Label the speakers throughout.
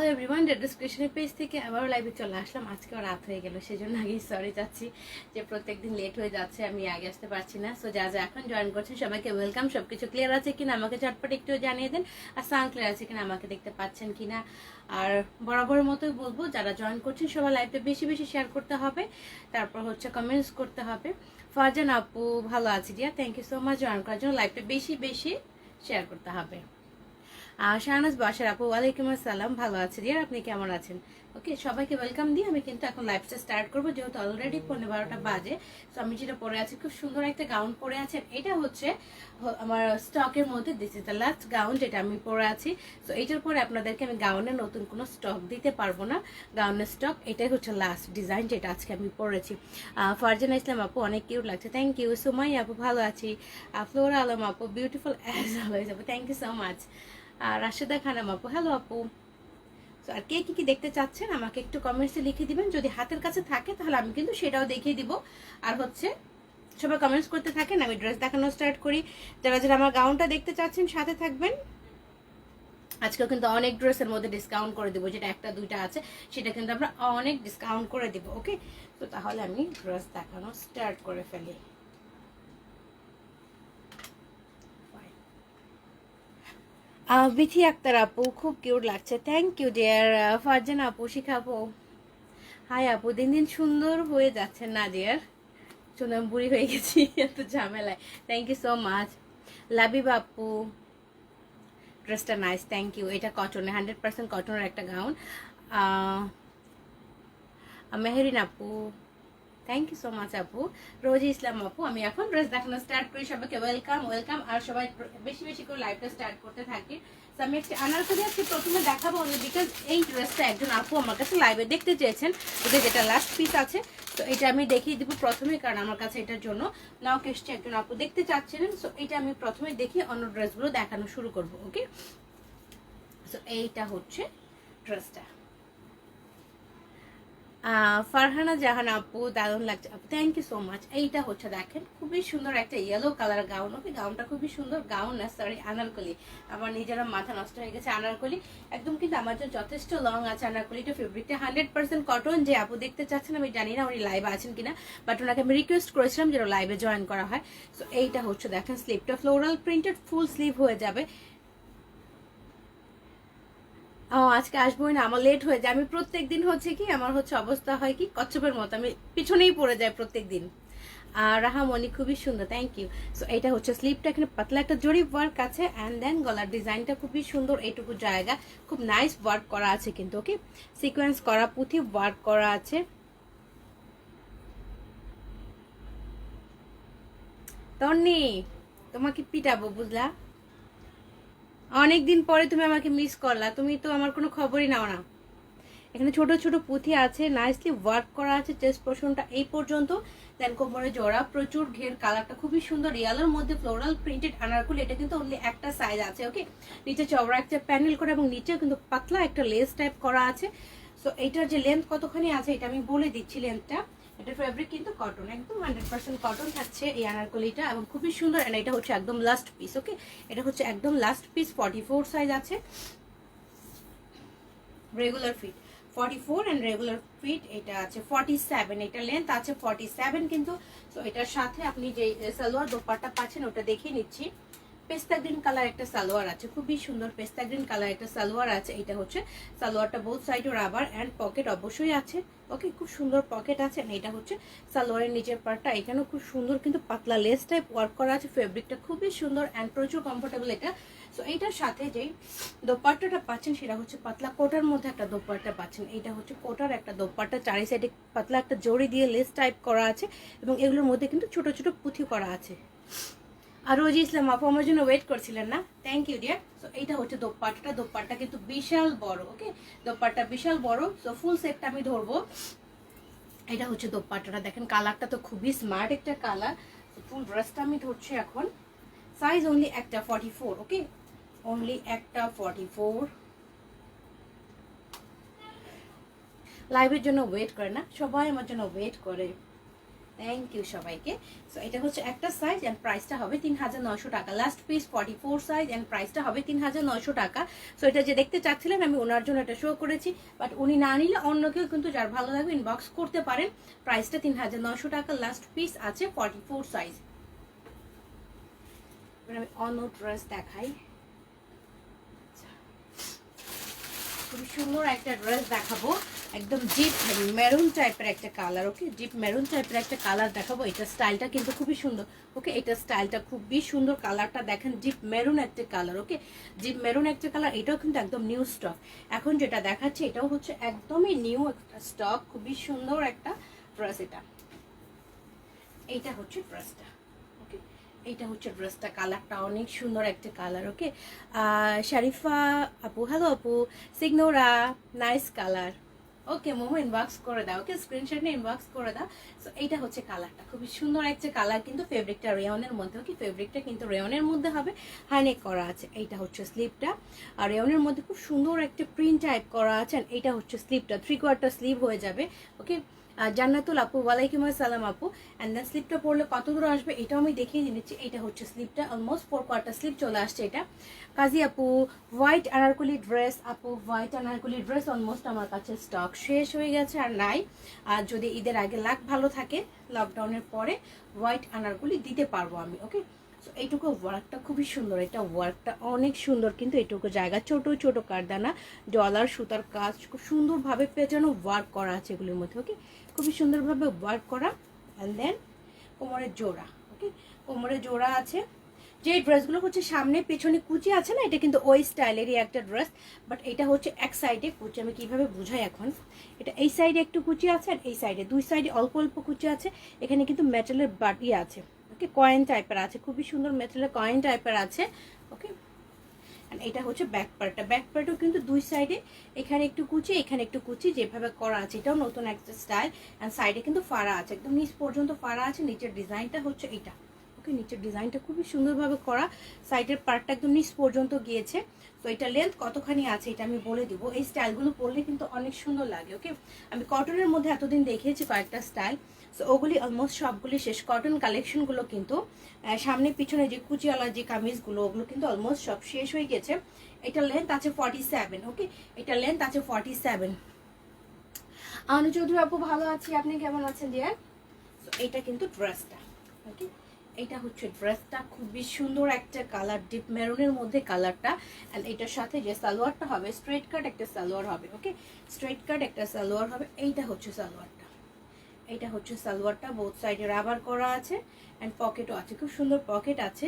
Speaker 1: Hello everyone, ডিসক্রিপশনের page থেকে আবারও লাইভে চলে আসলাম। আজকেও রাত হয়ে গেল, সেজন্য আগেই সরি চাচ্ছি যে প্রত্যেকদিন লেট হয়ে যাচ্ছে, আমি আগে আসতে পারছি না। সো যা এখন জয়েন করছেন সবাইকে ওয়েলকাম। সবকিছু ক্লিয়ার আছে কিনা আমাকে চটপট একটু জানিয়ে দেন, আর সাউন্ড ক্লিয়ার আছে কিনা আমাকে দেখতে পাচ্ছেন কিনা। আর বরাবরের মতোই বলবো, যারা জয়েন করছেন সবাই লাইভটা বেশি বেশি শেয়ার করতে হবে, তারপর হচ্ছে কমেন্টস করতে হবে। ফারজান আপু ভালো আছি dear, thank you so much. Join করার জন্য লাইভটা বেশি বেশি শেয়ার করতে হবে। শাহনাজ বাসার আপু ওয়ালাইকুম আসসালাম, ভালো আছি ডিয়ার, আপনি কেমন আছেন? ওকে, সবাইকে ওয়েলকাম দিয়ে আমি কিন্তু এখন লাইভটা স্টার্ট করবো, যেহেতু অলরেডি 12:15 বাজে। তো আমি যেটা পরে আছি, খুব সুন্দর একটা গাউন পরে আছেন। এটা হচ্ছে আমার স্টকের মধ্যে this is the last gown যেটা আমি পরে আছি। তো এইটার পরে আপনাদেরকে আমি গাউনের নতুন কোনো স্টক দিতে পারবো না, গাউনের স্টক এটাই হচ্ছে লাস্ট ডিজাইন যেটা আজকে আমি পরেছি। ফারজানা ইসলাম আপু অনেক কিউট লাগছে, থ্যাংক ইউ। সুমাই আপু ভালো আছি। ফ্লোরা আলম আপু বিউটিফুল অ্যাজ অলওয়েজ আপু, থ্যাংক ইউ সো মাচ। আর রাশেদা খানম আপু হ্যালো আপু। তো আর কে কি দেখতে চাচ্ছেন আমাকে একটু কমেন্টসে লিখে দিবেন, যদি হাতের কাছে থাকে তাহলে আমি কিন্তু সেটাও দেখিয়ে দিব। আর হচ্ছে সবাই কমেন্টস করতে থাকেন, আমি ড্রেস দেখানো স্টার্ট করি। যারা যারা আমার গাউনটা দেখতে চাচ্ছেন সাথে থাকবেন। আজকেও কিন্তু অনেক ড্রেসের মধ্যে ডিসকাউন্ট করে দেবো, যেটা একটা দুইটা আছে সেটা কিন্তু আমরা অনেক ডিসকাউন্ট করে দেবো। ওকে, তো তাহলে আমি ড্রেস দেখানো স্টার্ট করে ফেলি। বিথি আক্তার আপু খুব কিউট লাগছে, থ্যাংক ইউ ডিয়ার। ফারজান আপু শিখাবো, হাই আপু, দিন দিন সুন্দর হয়ে যাচ্ছে না ডিয়ার, শুনে আমি বুড়ি হয়ে গেছি এত ঝামেলায়। Thank you so much. Labib আপু ড্রেসটা নাইস, থ্যাংক ইউ। এটা কটনে, 100% কটনের একটা গাউন। মেহেরিন আপু থ্যাংক ইউ সো মাচ আপু। রোজি ইসলাম আপু, আমি এখন ড্রেস দেখানো স্টার্ট করি। সবাইকে ওয়েলকাম ওয়েলকাম, আর সবাই বেশি বেশি করে লাইভটা স্টার্ট করতে থাকি। তো আমি একটি আনারকলি আজকে প্রথমে দেখাবো, বিকজ এই ড্রেসটা একজন আপু আমার কাছে লাইভে দেখতে চেয়েছেন, ওদের যেটা লাস্ট পিস আছে। তো এটা আমি দেখিয়ে দিব প্রথমে, কারণ আমার কাছে এটার জন্য নাও এসছে, একজন আপু দেখতে চাচ্ছিলেন। সো এটা আমি প্রথমে দেখি, অন্য ড্রেসগুলো দেখানো শুরু করবো। ওকে, সো এইটা হচ্ছে ড্রেসটা। ফারহানা জাহান আপু দারুণ লাগছে আপু, থ্যাংক ইউ সো মাচ। এইটা হচ্ছে দেখেন খুবই সুন্দর একটা ইয়েলো কালার গাউন। ওকে, গাউনটা খুবই সুন্দর, গাউন না সরি আনারকলি, আমার নিজেরা মাথা নষ্ট হয়ে গেছে। আনারকলি একদম কিন্তু আমার জন্য যথেষ্ট লং আছে। আনারকলিটা ফেব্রিকটা 100% কটন। যে আপু দেখতে চাচ্ছেন, আমি জানি না উনি লাইভে আছেন কিনা, বাট ওনাকে আমি রিকোয়েস্ট করেছিলাম যেন লাইভে জয়েন করা হয়। সো এইটা হচ্ছে দেখেন স্লিভটা ফ্লোরাল প্রিন্টেড, ফুল স্লিভ হয়ে যাবে। আজকে আসবোই না, আমার লেট হয়ে যায়। আমি প্রত্যেক দিন হচ্ছে কি আমার হচ্ছে অবস্থা হয় কি কচ্ছপের মতো, আমি পিছনেই পড়ে যাই প্রত্যেক দিন। রাহামণি খুবই সুন্দর, থ্যাংক ইউ। সো এটা হচ্ছে স্লিপটা, এখানে পাতলা একটা জরি ওয়ার্ক আছে, অ্যান্ড দেন গলার ডিজাইনটা খুবই সুন্দর। এইটুকু জায়গা খুব নাইস ওয়ার্ক করা আছে কিন্তু। ওকে, সিকোয়েন্স করা পুঁথি ওয়ার্ক করা আছে। তন্নি তোমাকে পিটাবো বুঝলা, অনেকদিন পরে তুমি আমাকে মিস করলা, তুমি তো আমার কোনো খবরই নাও না। এখানে ছোট ছোট পুঁথি আছে, নাইসলি ওয়ার্ক করা আছে। চেস্ট পোর্শনটা এই পর্যন্ত, দেন কোমরে জোড়া, প্রচুর ঘের, কালারটা খুবই সুন্দর, রিয়ালের মধ্যে ফ্লোরাল প্রিন্টেড আনারকলি। এটা কিন্তু অনলি একটা সাইজ আছে। ওকে, নিচে চওড়া একটা প্যানেল করে এবং নিচে কিন্তু পাতলা একটা লেস টাইপ করা আছে। সো এইটার যে লেন্থ কতখানি আছে এটা আমি বলে দিচ্ছি। লেন্থটা, এটা ফেব্রিক কিন্তু কটন, একদম 100% কটন থাকছে এই আনারকলিটা, এবং খুবই সুন্দর। এন্ড এটা হচ্ছে একদম লাস্ট পিস। ওকে, এটা হচ্ছে একদম লাস্ট পিস, 44 সাইজ আছে, regular fit 44 and regular fit এটা আছে 47। এটা লেন্থ আছে 47 কিন্তু। তো এটার সাথে আপনি যে সালোয়ার দোপাট্টা পাচ্ছেন ওটা দেখিয়ে নিচ্ছি। পেস্তা গ্রিন কালার একটা সালোয়ার আছে, খুবই সুন্দর পেস্তা গ্রিন কালার একটা সালোয়ার আছে। এটা হচ্ছে সালোয়ারটা, both side rubber and pocket অবশ্যই আছে। ওকে, খুব সুন্দর পকেট আছে। এটা হচ্ছে সালোয়ারের নিচের পার্টটা, এখানেও খুব সুন্দর কিন্তু পাতলা লেস টাইপ ওয়ার্ক করা আছে। ফেব্রিকটা খুবই সুন্দর অ্যান্ড প্রচুর কমফোর্টেবল এটা। সো এইটার সাথে যেই দোপাট্টাটা পাচ্ছেন সেটা হচ্ছে পাতলা কোটার মধ্যে একটা দোপাট্টা পাচ্ছেন। এটা হচ্ছে কোটার একটা দোপাট্টা, চারি সাইডে পাতলা একটা জড়ি দিয়ে লেস টাইপ করা আছে, এবং এগুলোর মধ্যে কিন্তু ছোট ছোট পুঁথি করা আছে। আর রোজি ইসলাম আপু আমার জন্য ওয়েট করছিলেন না, থ্যাংক ইউ ডিয়ার। সো এইটা হচ্ছে দোপাট্টা, দোপাট্টা কিন্তু বিশাল বড়। ওকে, দোপাট্টা বিশাল বড়। সো ফুল সেটটা আমি ধরবো। এটা হচ্ছে দোপাট্টাটা, দেখেন কালারটা তো খুবই স্মার্ট একটা কালার। ফুল ড্রেসটা আমি ধরছি এখন। সাইজ অনলি একটা 44। ওকে, অনলি একটা 44। লাইভের জন্য ওয়েট করে না সবাই, আমার জন্য ওয়েট করে। থ্যাংক ইউ সবাইকে। সো এটা হচ্ছে একটা সাইজ অ্যান্ড প্রাইসটা হবে 3900 টাকা। লাস্ট পিস 44 সাইজ অ্যান্ড প্রাইসটা হবে 3900 টাকা। সো এটা যে দেখতে চাচ্ছিলেন আমি ওনার জন্য এটা শো করেছি, বাট উনি না নিলে অন্য কেউ কিন্তু যার ভালো লাগবে ইনবক্স করতে পারেন। প্রাইসটা 3900 টাকা, লাস্ট পিস আছে 44 সাইজ। আমি অন্য ড্রেস দেখাই, খুবই সুন্দর একটা ড্রেস দেখাবো, একদম ডিপ মেরুন টাইপের একটা কালার। ওকে, ডিপ মেরুন টাইপের একটা কালার দেখাবো। এটা স্টাইলটা কিন্তু খুবই সুন্দর। ওকে, এটা স্টাইলটা খুবই সুন্দর, কালারটা দেখেন ডিপ মেরুন একটা কালার। ওকে, ডিপ মেরুন একটা কালার, এটাও কিন্তু একদম নিউ স্টক। এখন যেটা দেখাচ্ছে এটাও হচ্ছে একদমই নিউ একটা স্টক, খুবই সুন্দর একটা ড্রেস। এইটা হচ্ছে ড্রেসটা। ওকে, এইটা হচ্ছে ড্রেসটা, কালারটা অনেক সুন্দর একটা কালার। ওকে, শারিফা আপু, হ্যালো আপু, সিগনোরা, নাইস কালার। ওকে মোমো ইনবক্স করে দাও। ওকে, স্ক্রিনশট নিয়ে ইনবক্স করে দাও। সো এইটা হচ্ছে কালারটা, খুবই সুন্দর একটা কালার, কিন্তু ফেব্রিকটা রেয়নের মধ্যে। ওকে, ফেব্রিকটা কিন্তু রেয়নের মধ্যে হবে, হাইনেক করা আছে। এইটা হচ্ছে স্লিভটা, আর রেয়নের মধ্যে খুব সুন্দর একটা প্রিন্ট টাইপ করা আছে। এইটা হচ্ছে স্লিভটা, 3/4 স্লিভ হয়ে যাবে। ওকে, জান্নাতুল আপু, ওয়ালাইকুম আসসালাম আপু। অ্যান্ড দেন স্লিপটা পরলে কত দূর আসবে এটাও আমি দেখিয়ে দিচ্ছি। এটা হচ্ছে স্লিপটা, অলমোস্ট 4/4 স্লিপ চলে আসছে এটা। কাজী আপু, হোয়াইট আনারকলি ড্রেস আপু, হোয়াইট আনারকলি ড্রেস অলমোস্ট আমার কাছে স্টক শেষ হয়ে গেছে, আর নাই। আর যদি ঈদের আগে লাক ভালো থাকে, লকডাউনের পরে হোয়াইট আনারকলি দিতে পারবো আমি। ওকে, সো এইটুকু ওয়ার্কটা খুবই সুন্দর, এটা ওয়ার্কটা অনেক সুন্দর, কিন্তু এইটুকু জায়গা ছোট ছোট কারদানা, ডলার সুতার কাজ খুব সুন্দরভাবে পেঁচানো ওয়ার্ক করা আছে এগুলির মধ্যে। ওকে, খুবই সুন্দরভাবে ওয়ার্ক করা। অ্যান্ড দেন কোমরের জোড়া। ওকে, কোমরের জোড়া আছে। যে ড্রেসগুলো হচ্ছে সামনে পেছনে কুচি আছে না, এটা কিন্তু ওই স্টাইলেরই একটা ড্রেস, বাট এটা হচ্ছে এক সাইডে কুচি। আমি কিভাবে বুঝাই এখন, এটা এই সাইডে একটু কুচি আছে আর এই সাইডে, দুই সাইডে অল্প অল্প কুচি আছে। এখানে কিন্তু মেটালের বাটি আছে। ওকে, কয়েন টাইপের আছে, খুবই সুন্দর মেটালের কয়েন টাইপের আছে। ওকে, এটা হচ্ছে ব্যাক পার্টটা, ব্যাক পার্টও কিন্তু দুই সাইডে, এখানে একটু কুচি এখানে একটু কুচি যেভাবে করা আছে, এটাও নতুন একটা স্টাইল। অ্যান্ড সাইডে কিন্তু ফাড়া আছে, একদম নিচ পর্যন্ত ফাড়া আছে। নিচের ডিজাইনটা হচ্ছে এটা। ওকে, নিচের ডিজাইনটা খুবই সুন্দরভাবে করা, সাইডের পার্টটা একদম নিচ পর্যন্ত গিয়েছে। তো এটা লেন্থ কতখানি আছে এটা আমি বলে দিব। এই স্টাইলগুলো পরলে কিন্তু অনেক সুন্দর লাগে। ওকে, আমি কটনের মধ্যে এতদিন দেখিয়েছি কয়েকটা স্টাইল, সো ওগুলি অলমোস্ট সবগুলি শেষ। কটন কালেকশনগুলো কিন্তু সামনে পিছনে যে কুচিওয়ালা যে কামিজগুলো, ওগুলো কিন্তু অলমোস্ট সব শেষ হয়ে গেছে। এটা লেন্থ আছে 47। ওকে, এটা লেন্থ আছে 47। আনু চৌধুরী আপু, ভালো আছি, আপনি কেমন আছেন ডিয়ার? সো এটা কিন্তু ড্রেসটা। ওকে, এটা হচ্ছে ড্রেসটা, খুবই সুন্দর একটা কালার, ডিপ মেরুনের মধ্যে কালারটা। অ্যান্ড এটার সাথে যে সালোয়ারটা হবে, স্ট্রেট কাট একটা সালোয়ার হবে। ওকে, স্ট্রেট কাট একটা সালোয়ার হবে। এইটা হচ্ছে সালোয়ারটা, এটা হচ্ছে সালোয়ারটা, বোথ সাইডে রাবার করা আছে অ্যান্ড পকেটও আছে, খুব সুন্দর পকেট আছে।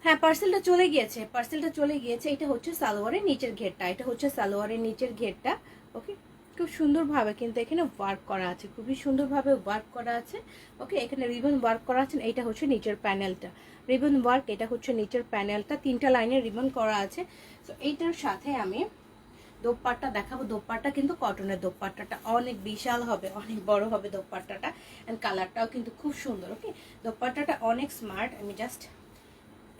Speaker 1: হ্যাঁ, পার্সেলটা চলে গিয়েছে, পার্সেলটা চলে গিয়েছে। এটা হচ্ছে সালোয়ারের নিচের ঘেরটা, এটা হচ্ছে সালোয়ারের নিচের ঘেরটা। ওকে, খুব সুন্দরভাবে কিন্তু এখানে ওয়ার্ক করা আছে, খুবই সুন্দরভাবে ওয়ার্ক করা আছে। ওকে, এখানে রিবন ওয়ার্ক করা আছে। এটা হচ্ছে নিচের প্যানেলটা, রিবন ওয়ার্ক, এটা হচ্ছে নিচের প্যানেলটা, 3টা লাইনের রিবন করা আছে। তো এইটার সাথে আমি দোপাট্টা দেখাবো। দোপাট্টা কিন্তু কটনের, দোপাট্টাটা অনেক বিশাল হবে, অনেক বড় হবে দোপাট্টাটা। এন্ড কালারটাও কিন্তু খুব সুন্দর। ওকে, দোপাট্টাটা অনেক স্মার্ট। আমি জাস্ট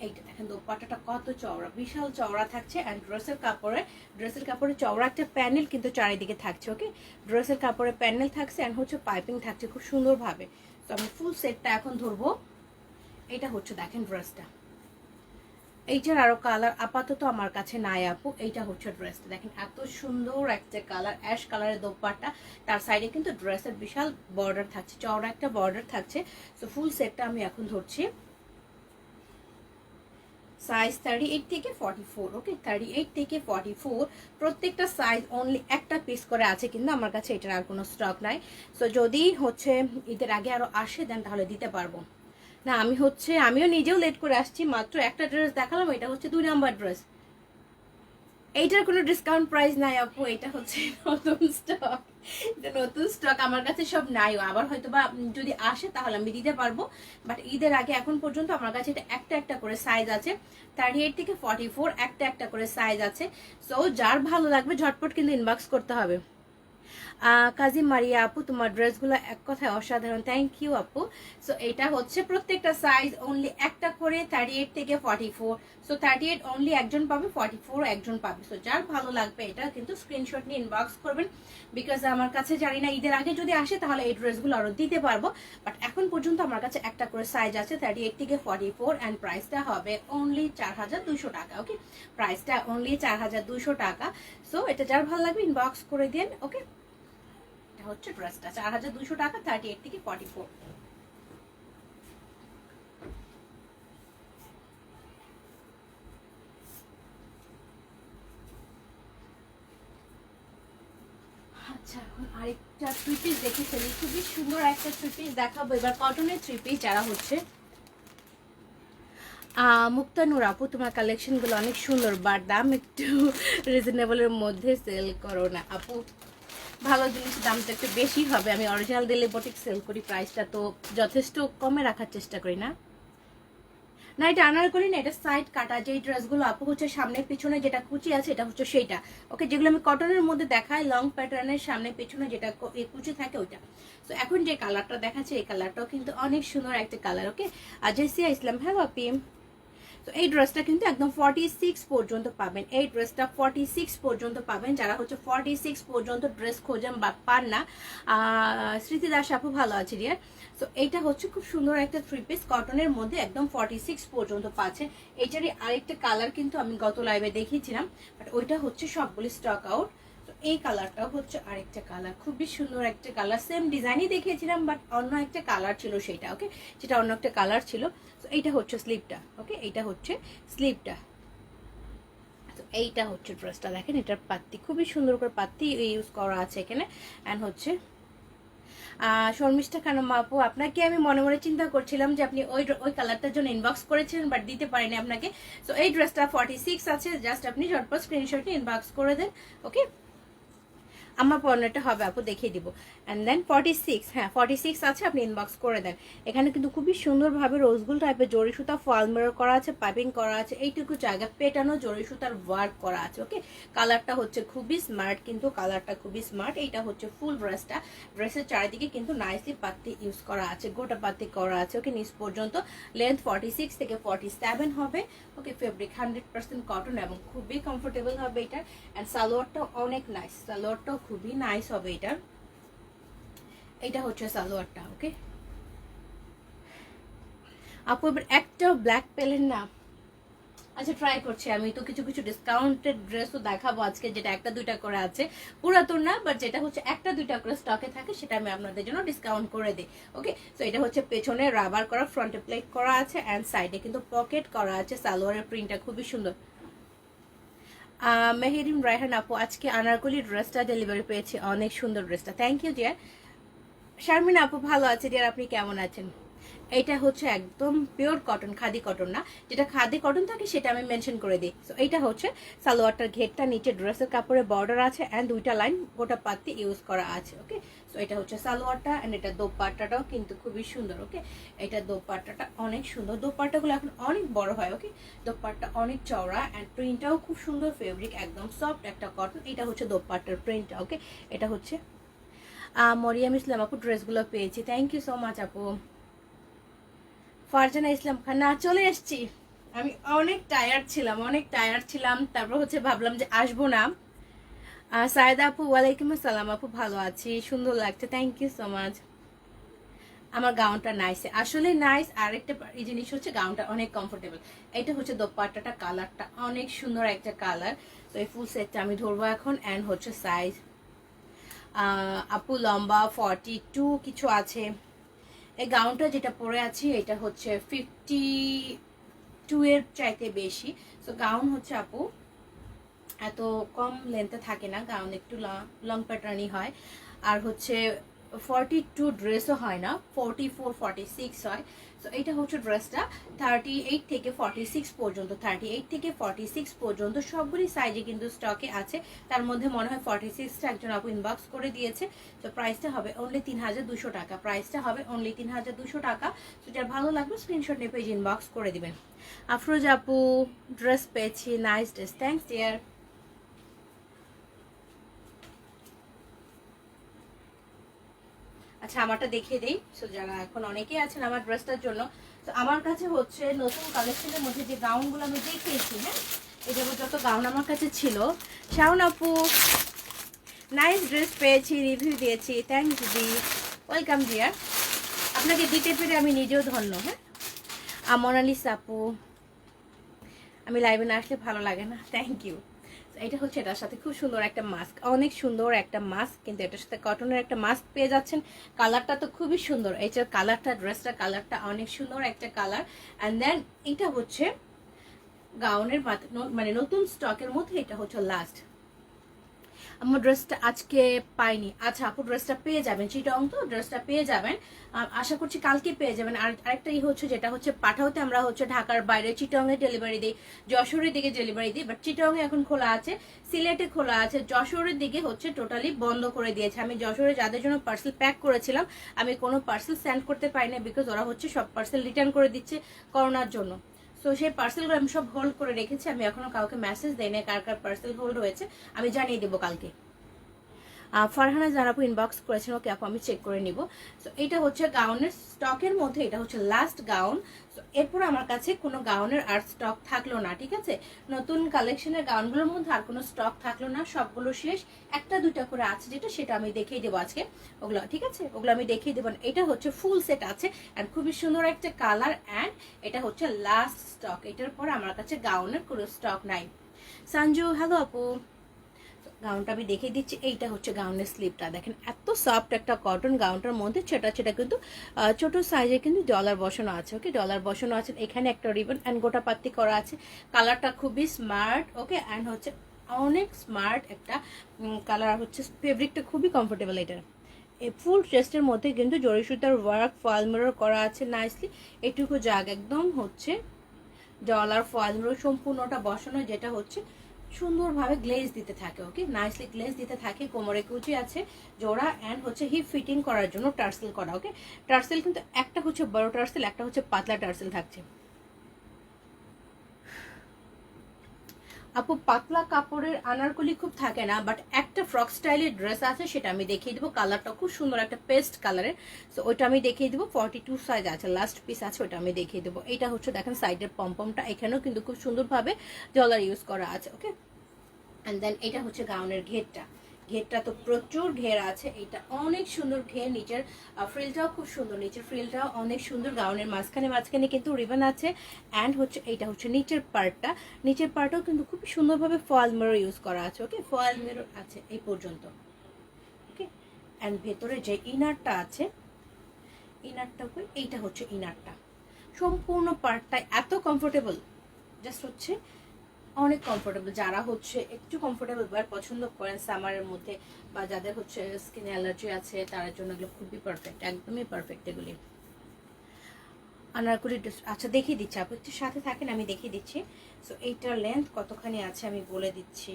Speaker 1: এইটা দেখেন, দোপাট্টাটা কত চওড়া, বিশাল চওড়া থাকছে। অ্যান্ড ড্রেসের কাপড়ে চওড়া একটা প্যানেল কিন্তু চারিদিকে থাকছে। ওকে, ড্রেসের কাপড়ে প্যানেল থাকছে অ্যান্ড হচ্ছে পাইপিং থাকছে খুব সুন্দরভাবে। তো আমি ফুল সেটটা এখন ধরবো। এটা হচ্ছে দেখেন ড্রেসটা, এইটার আরো কালার আপাতত আমার কাছে নাই আপু। এইটা হচ্ছে ড্রেসটা, দেখেন এত সুন্দর একটা কালার, অ্যাশ কালারের দোপাট্টা, তার সাইডে কিন্তু ড্রেসের বিশাল বর্ডার থাকছে, চওড়া একটা বর্ডার থাকছে। তো ফুল সেটটা আমি এখন ধরছি। সাইজ 38 থেকে 44। ওকে, 38 থেকে 44, প্রত্যেকটা সাইজ অনলি একটা পিস করে আছে, কিন্তু আমার কাছে এটার আর কোনো স্টক নাই। সো যদি হচ্ছে ঈদের আগে আরো আসে দেন তাহলে দিতে পারবো। না আমিও নিজেও লেট করে আসছি, মাত্র একটা ড্রেস দেখালাম, এটা হচ্ছে 2 নাম্বার ড্রেস। এইটার কোনো ডিসকাউন্ট প্রাইস নাই আপু, এটা হচ্ছে নতুন স্টক, এটা নতুন স্টক আমার কাছে সব নাই। আবার হয়তো বা যদি আসে তাহলে আমি দিতে পারবো, বাট ঈদের আগে এখন পর্যন্ত আমার কাছে এটা একটা একটা করে সাইজ আছে, 38 থেকে 44 একটা একটা করে সাইজ আছে। সো যার ভালো লাগবে ঝটপট কিন্তু ইনবক্স করতে হবে। কাজী মারিয়া আপু, তোমার ড্রেসগুলো এক কথায় অসাধারণ, থ্যাংক ইউ আপু। সো এটা হচ্ছে প্রত্যেকটা সাইজ অনলি একটা করে 38 থেকে 44। সো 38 অনলি একজন পাবে, 44 একজন পাবে। সো যার ভালো লাগবে এটা কিন্তু স্ক্রিনশট নিয়ে ইনবক্স করবেন, বিকজ আমার কাছে জানি না ঈদের আগে যদি আসে তাহলে এই ড্রেসগুলো আরও দিতে পারবো, বাট এখন পর্যন্ত আমার কাছে একটা করে সাইজ আছে 38 থেকে 44, অ্যান্ড প্রাইসটা হবে অনলি 4200 টাকা। ওকে, প্রাইসটা অনলি 4200 টাকা। সো এটা যার ভালো লাগবে ইনবক্স করে দিন। ওকে, হচ্ছে ড্রেসটা 4200 টাকা, 38 থেকে 44। আচ্ছা, এখন আরেকটা থ্রি পিস দেখে ফেলি, খুবই সুন্দর একটা থ্রি পিস দেখাবো এবার, কটনের থ্রি পিস যারা হচ্ছে। মুক্তা নূর আপু, তোমার কালেকশনগুলো অনেক সুন্দর, বাট দাম একটু রিজনেবলের মধ্যে সেল করো না আপু। ভালো জিনিস দাম তো একটু বেশি হবে, আমি অরিজিনাল দিলে বটিক সেল করি, প্রাইসটা তো যথেষ্ট কমে রাখার চেষ্টা করি না। না, এটা আনার করি না, এটা সাইড কাটা। যে ড্রেসগুলো আপু হচ্ছে সামনে পিছনে যেটা কুচি আছে এটা হচ্ছে সেইটা। ওকে, যেগুলো আমি কটনের মধ্যে দেখাই লং প্যাটার্নের, সামনে পিছনে যেটা কুচি থাকে ওইটা। তো এখন যে কালারটা দেখাচ্ছে এই কালারটাও কিন্তু অনেক সুন্দর একটা কালার। ওকে, আর জেসিয়া ইসলাম, হ্যাঁ আপি। তো এই ড্রেসটা কিন্তু একদম 46 পর্যন্ত পাবেন, এই ড্রেসটা 46 পর্যন্ত পাবেন। যারা হচ্ছে 46 পর্যন্ত ড্রেস খোঁজেন বা পান না, স্মৃতি দাস আপু ভালো আছে রিয়ার। তো এইটা হচ্ছে খুব সুন্দর একটা থ্রি পিস কটনের মধ্যে, একদম 46 পর্যন্ত পাচ্ছেন। এইটারই আরেকটা কালার কিন্তু আমি গত লাইভে দেখিয়েছিলাম, বাট ওইটা হচ্ছে সবগুলি স্টক আউট। তো এই কালারটাও হচ্ছে আরেকটা কালার, খুবই সুন্দর একটা কালার, সেম ডিজাইনই দেখিয়েছিলাম বাট অন্য একটা কালার ছিল সেটা। ওকে, যেটা অন্য একটা কালার ছিল। তো এইটা হচ্ছে স্লিপটা। ওকে, এইটা হচ্ছে স্লিপটা। তো এইটা হচ্ছে ড্রেসটা, দেখেন এটার পাত্তি খুবই সুন্দর করে পাত্তি ইউজ করা আছে এখানে। অ্যান্ড হচ্ছে শর্মিষ্ঠা খানম আপু, আপনাকে আমি মনে মনে চিন্তা করছিলাম যে আপনি ওই কালারটার জন্য ইনবক্স করেছিলেন বাট দিতে পারিনি আপনাকে। সো এই ড্রেসটা 46 আছে, জাস্ট আপনি ঝটপট স্ক্রিনশট নিয়ে ইনবক্স করে দেন। ওকে, আমার পণ্যটা হবে আপু দেখিয়ে দিব। অ্যান্ড দেন 46, হ্যাঁ 46 আছে, আপনি ইনবক্স করে দেন। এখানে কিন্তু খুবই সুন্দরভাবে রোজগুল টাইপের জরি সুতা ফল মিরর করা আছে, পাইপিং করা আছে, এইটুকু জায়গা পেটানো জরি সুতার ওয়ার্ক করা আছে। ওকে, কালারটা হচ্ছে খুবই স্মার্ট, কিন্তু কালারটা খুবই স্মার্ট। এইটা হচ্ছে ফুল ড্রেসটা, ড্রেসের চারিদিকে কিন্তু নাইসলি পাত্তি ইউজ করা আছে, গোটা পাত্তি করা আছে। ওকে, নিচ পর্যন্ত লেন্থ 46 থেকে 47 হবে। ওকে, ফেব্রিক 100% কটন এবং খুবই কমফোর্টেবল হবে এটা। অ্যান্ড সালোয়ারটাও অনেক নাইস, সালোয়ারটাও খুবই নাইস হবে এটার। এটা হচ্ছে সালোয়ারটা। ওকে আপু, এবার একটাও ব্ল্যাক পেলেন না? আচ্ছা, ট্রাই করছি আমি তো কিছু কিছু ডিসকাউন্টেড ড্রেসও দেখাবো আজকে, যেটা একটা দুইটা করে আছে, পুরাতন না বাট যেটা হচ্ছে একটা দুইটা করে স্টকে থাকে সেটা আমি আপনাদের জন্য ডিসকাউন্ট করে দিই। ওকে, তো এটা হচ্ছে পেছনে রাবার করা, ফ্রন্টে প্লেট করা আছে, অ্যান্ড সাইডে কিন্তু পকেট করা আছে। সালোয়ারের প্রিন্টটা খুবই সুন্দর। মেহেরিন রায়হান আপু, আজকে আনারকলি ড্রেসটা ডেলিভারি পেয়েছি, অনেক সুন্দর ড্রেসটা, থ্যাংক ইউ ডিয়ার। শারমিন আপু ভালো আছে ডিয়ার, আপনি কেমন আছেন? এটা হচ্ছে একদম পিওর কটন, খাদি কটন না, যেটা খাদি কটন থাকে সেটা আমি মেনশন করে দিই। সো এইটা হচ্ছে সালোয়ারটার ঘেরটা, নিচে ড্রেসের কাপড়ে বর্ডার আছে, অ্যান্ড দুইটা লাইন গোটা পাত্তি ইউজ করা আছে। ওকে, সো এটা হচ্ছে সালোয়ারটা, অ্যান্ড এটা দোপাট্টাটাও কিন্তু খুবই সুন্দর। ওকে, এটা দোপাট্টাটা অনেক সুন্দর, দোপাট্টাগুলো এখন অনেক বড় হয়। ওকে, দোপাট্টা অনেক চওড়া, অ্যান্ড প্রিন্টটাও খুব সুন্দর, ফেব্রিক একদম সফট একটা কটন। এটা হচ্ছে দোপাট্টার প্রিন্টটা। ওকে, এটা হচ্ছে মরিয়াম ইসলাম আপু, ড্রেসগুলো পেয়েছি, থ্যাংক ইউ সো মাচ আপু। ফারজানা ইসলাম খান, না চলে এসছি, আমি অনেক টায়ার্ড ছিলাম, অনেক টায়ার্ড ছিলাম, তারপর হচ্ছে ভাবলাম যে আসবো না। সায়দা আপু, ওয়ালাইকুম আসসালাম আপু, ভালো আছি, সুন্দর লাগছে, থ্যাংক ইউ সো মাচ। আমার গাউনটা নাইস, আসলে নাইস। আর একটা জিনিস হচ্ছে গাউনটা অনেক কমফোর্টেবল। এটা হচ্ছে দোপাট্টাটা, কালারটা অনেক সুন্দর একটা কালার। তো এই ফুল সেটটা আমি ধরবো এখন। অ্যান্ড হচ্ছে সাইজ আপু লম্বা 42 কিছু আছে। এই গাউনটা যেটা পরে আছি এটা হচ্ছে 52 এর চাইতে বেশি। সো গাউন হচ্ছে আপু এত কম লেন্থে থাকে না, গাউন একটু লং প্যাটার্নই হয়। আর হচ্ছে 42 ড্রেসও হয় না, 44 46 হয়। সো এটা হচ্ছে ড্রেসটা 38 থেকে 46 পর্যন্ত, 38 থেকে 46 পর্যন্ত সবগুলি সাইজে কিন্তু স্টকে আছে। তার মধ্যে মনে হয় 46টা একজন আপু ইনবক্স করে দিয়েছে। তো প্রাইসটা হবে অনলি 3200 টাকা, প্রাইসটা হবে অনলি 3200 টাকা। তো যার ভালো লাগবে স্ক্রিনশট নিয়ে পেজ ইনবক্স করে দিবেন। আফরোজ আপু, ড্রেস পেয়েছি, নাইস ড্রেস, থ্যাংকস ডিয়ার। আচ্ছা আমারটা দেখিয়ে দিই। সো যারা এখন অনেকেই আছেন আমার ড্রেসটার জন্য, তো আমার কাছে হচ্ছে নতুন কালেকশনের মধ্যে যে গাউনগুলো আমি দেখিয়েছি, হ্যাঁ এই যে যত গাউন আমার কাছে ছিল। শাওন আপু নাইস ড্রেস পেয়েছি, রিভিউ দিয়েছি, থ্যাংকস দি, ওয়েলকাম ডিয়ার। আপনাকে দিতে পেরে আমি নিজেও ধন্য। হ্যাঁ মোনালিসা আপু, আমি লাইভে না আসলে ভালো লাগে না, থ্যাংক ইউ। এটা হচ্ছে এটার সাথে খুব সুন্দর একটা মাস্ক, অনেক সুন্দর একটা মাস্ক, কিন্তু এটার সাথে কটনের একটা মাস্ক পেয়ে যাচ্ছেন। কালারটা তো খুবই সুন্দর, এইটার কালারটা, ড্রেসটার কালারটা অনেক সুন্দর একটা কালার। অ্যান্ড দেন এটা হচ্ছে গাউনের মানে নতুন স্টকের মধ্যে এটা হচ্ছে লাস্ট। আমার ড্রেসটা আজকে পাইনি। আচ্ছা আপু ড্রেসটা পেয়ে যাবেন, চিটং তো ড্রেসটা পেয়ে যাবেন, আশা করছি কালকে পেয়ে যাবেন। আর আরেকটা হচ্ছে যেটা হচ্ছে পাঠাওতে আমরা হচ্ছে ঢাকার বাইরে চিটংয়ে ডেলিভারি দিই, যশোরের দিকে ডেলিভারি দিই, বাট চিটংয়ে এখন খোলা আছে, সিলেটে খোলা আছে, যশোরের দিকে হচ্ছে টোটালি বন্ধ করে দিয়েছে। আমি যশোরে যাদের জন্য পার্সেল প্যাক করেছিলাম আমি কোনো পার্সেল সেন্ড করতে পারি না, বিকজ ওরা হচ্ছে সব পার্সেল রিটার্ন করে দিচ্ছে করোনার জন্য। তো সেই পার্সেলগুলো আমি সব হোল্ড করে রেখেছি, আমি এখনো কাউকে মেসেজ দেই না কার কার পার্সেল হোল্ড হয়েছে, আমি জানিয়ে দেবো কালকে। ফারহানা জানাপু ইনবক্স করেছেন, ওকে আপু আমি চেক করে নিব। সো এটা হচ্ছে গাউনের স্টকের মধ্যে এটা হচ্ছে লাস্ট গাউন। সো এরপর আমার কাছে কোনো গাউনের আর স্টক থাকলো না, ঠিক আছে। নতুন কালেকশনের গাউনগুলোর মধ্যে আর কোনো স্টক থাকলো না, সবগুলো শেষ। একটা দুইটা করে আছে যেটা, সেটা আমি দেখিয়ে দেবো আজকে ওগুলো, ঠিক আছে, ওগুলো আমি দেখিয়ে দেবো। এটা হচ্ছে ফুল সেট আছে অ্যান্ড খুবই সুন্দর একটা কালার, অ্যান্ড এটা হচ্ছে লাস্ট স্টক। এটার পর আমার কাছে গাউনের কোনো স্টক নাই। সঞ্জু হ্যালো আপু, গাউনটা আমি দেখিয়ে দিচ্ছি। এইটা হচ্ছে গাউনের স্লিপটা, দেখেন এত সফট একটা কটন, গাউনটার মধ্যে সেটা কিন্তু ছোট সাইজে কিন্তু ডলার বসানো আছে, ওকে ডলার বসানো আছে। এখানে একটা রিবন অ্যান্ড গোটা পাত্তি করা আছে। কালারটা খুবই স্মার্ট, ওকে, অ্যান্ড হচ্ছে অনেক স্মার্ট একটা কালার, হচ্ছে ফেব্রিকটা খুবই কমফোর্টেবল। এটার এই ফুল ড্রেসের মধ্যে কিন্তু জরি সুতার ওয়ার্ক ফয়েল মিরর করা আছে নাইসলি। এটুকু জাগ একদম হচ্ছে ডলার ফয়েল মিরর সম্পূর্ণটা বসানো, যেটা হচ্ছে সুন্দরভাবে গ্লেজ দিতে থাকে, ওকে নাইসলি গ্লেজ দিতে থাকে। কোমরে কুচি আছে জোড়া, অ্যান্ড হচ্ছে হিপ ফিটিং করার জন্য টার্সেল করা, ওকে টার্সেল কিন্তু একটা হচ্ছে বড় টার্সেল, একটা হচ্ছে পাতলা টার্সেল থাকছে। আপু পাতলা কাপড়ের আনারকলি খুব থাকে না, বাট একটা ফ্রক স্টাইলের ড্রেস আছে, সেটা আমি দেখিয়ে দেবো। কালারটা খুব সুন্দর একটা পেস্ট কালারের, সো ওইটা আমি দেখিয়ে দেবো। 42 সাইজ আছে, লাস্ট পিস আছে, ওইটা আমি দেখিয়ে দেবো। এটা হচ্ছে দেখেন সাইডের পম্পমটা, এখানেও কিন্তু খুব সুন্দরভাবে ডলার ইউজ করা আছে, ওকে। অ্যান্ড দেন এটা হচ্ছে গাউনের ঘেরটা, ঘেরটা তো প্রচুর ঘের আছে, এটা অনেক সুন্দর ঘের। নিচের ফ্রিলটাও খুব সুন্দর, নিচের ফ্রিলটাও অনেক সুন্দর। গাউনের মাঝখানে কিন্তু রিবন আছে, অ্যান্ড হচ্ছে এইটা হচ্ছে নিচের পার্টটা, নিচের পার্টও কিন্তু খুব সুন্দরভাবে ফয়েল মিরর ইউজ করা আছে, ওকে ফয়েল মিরর আছে এই পর্যন্ত, ওকে। অ্যান্ড ভেতরে যে ইনারটা আছে, ইনারটা এইটা হচ্ছে ইনারটা, সম্পূর্ণ পার্টটা এত কমফোর্টেবল, জাস্ট হচ্ছে অনেক কমফোর্টেবল। যারা হচ্ছে একটু কমফোর্টেবল ওয়্যার পছন্দ করেন সামারের মধ্যে, বা যাদের হচ্ছে স্কিন অ্যালার্জি আছে, তার জন্য এগুলো খুবই পারফেক্ট, একদমই পারফেক্ট এগুলি। আনারকলি আচ্ছা দেখিয়ে দিচ্ছি, আপনি একটু সাথে থাকেন, আমি দেখিয়ে দিচ্ছি। সো এইটার লেন্থ কতখানি আছে আমি বলে দিচ্ছি।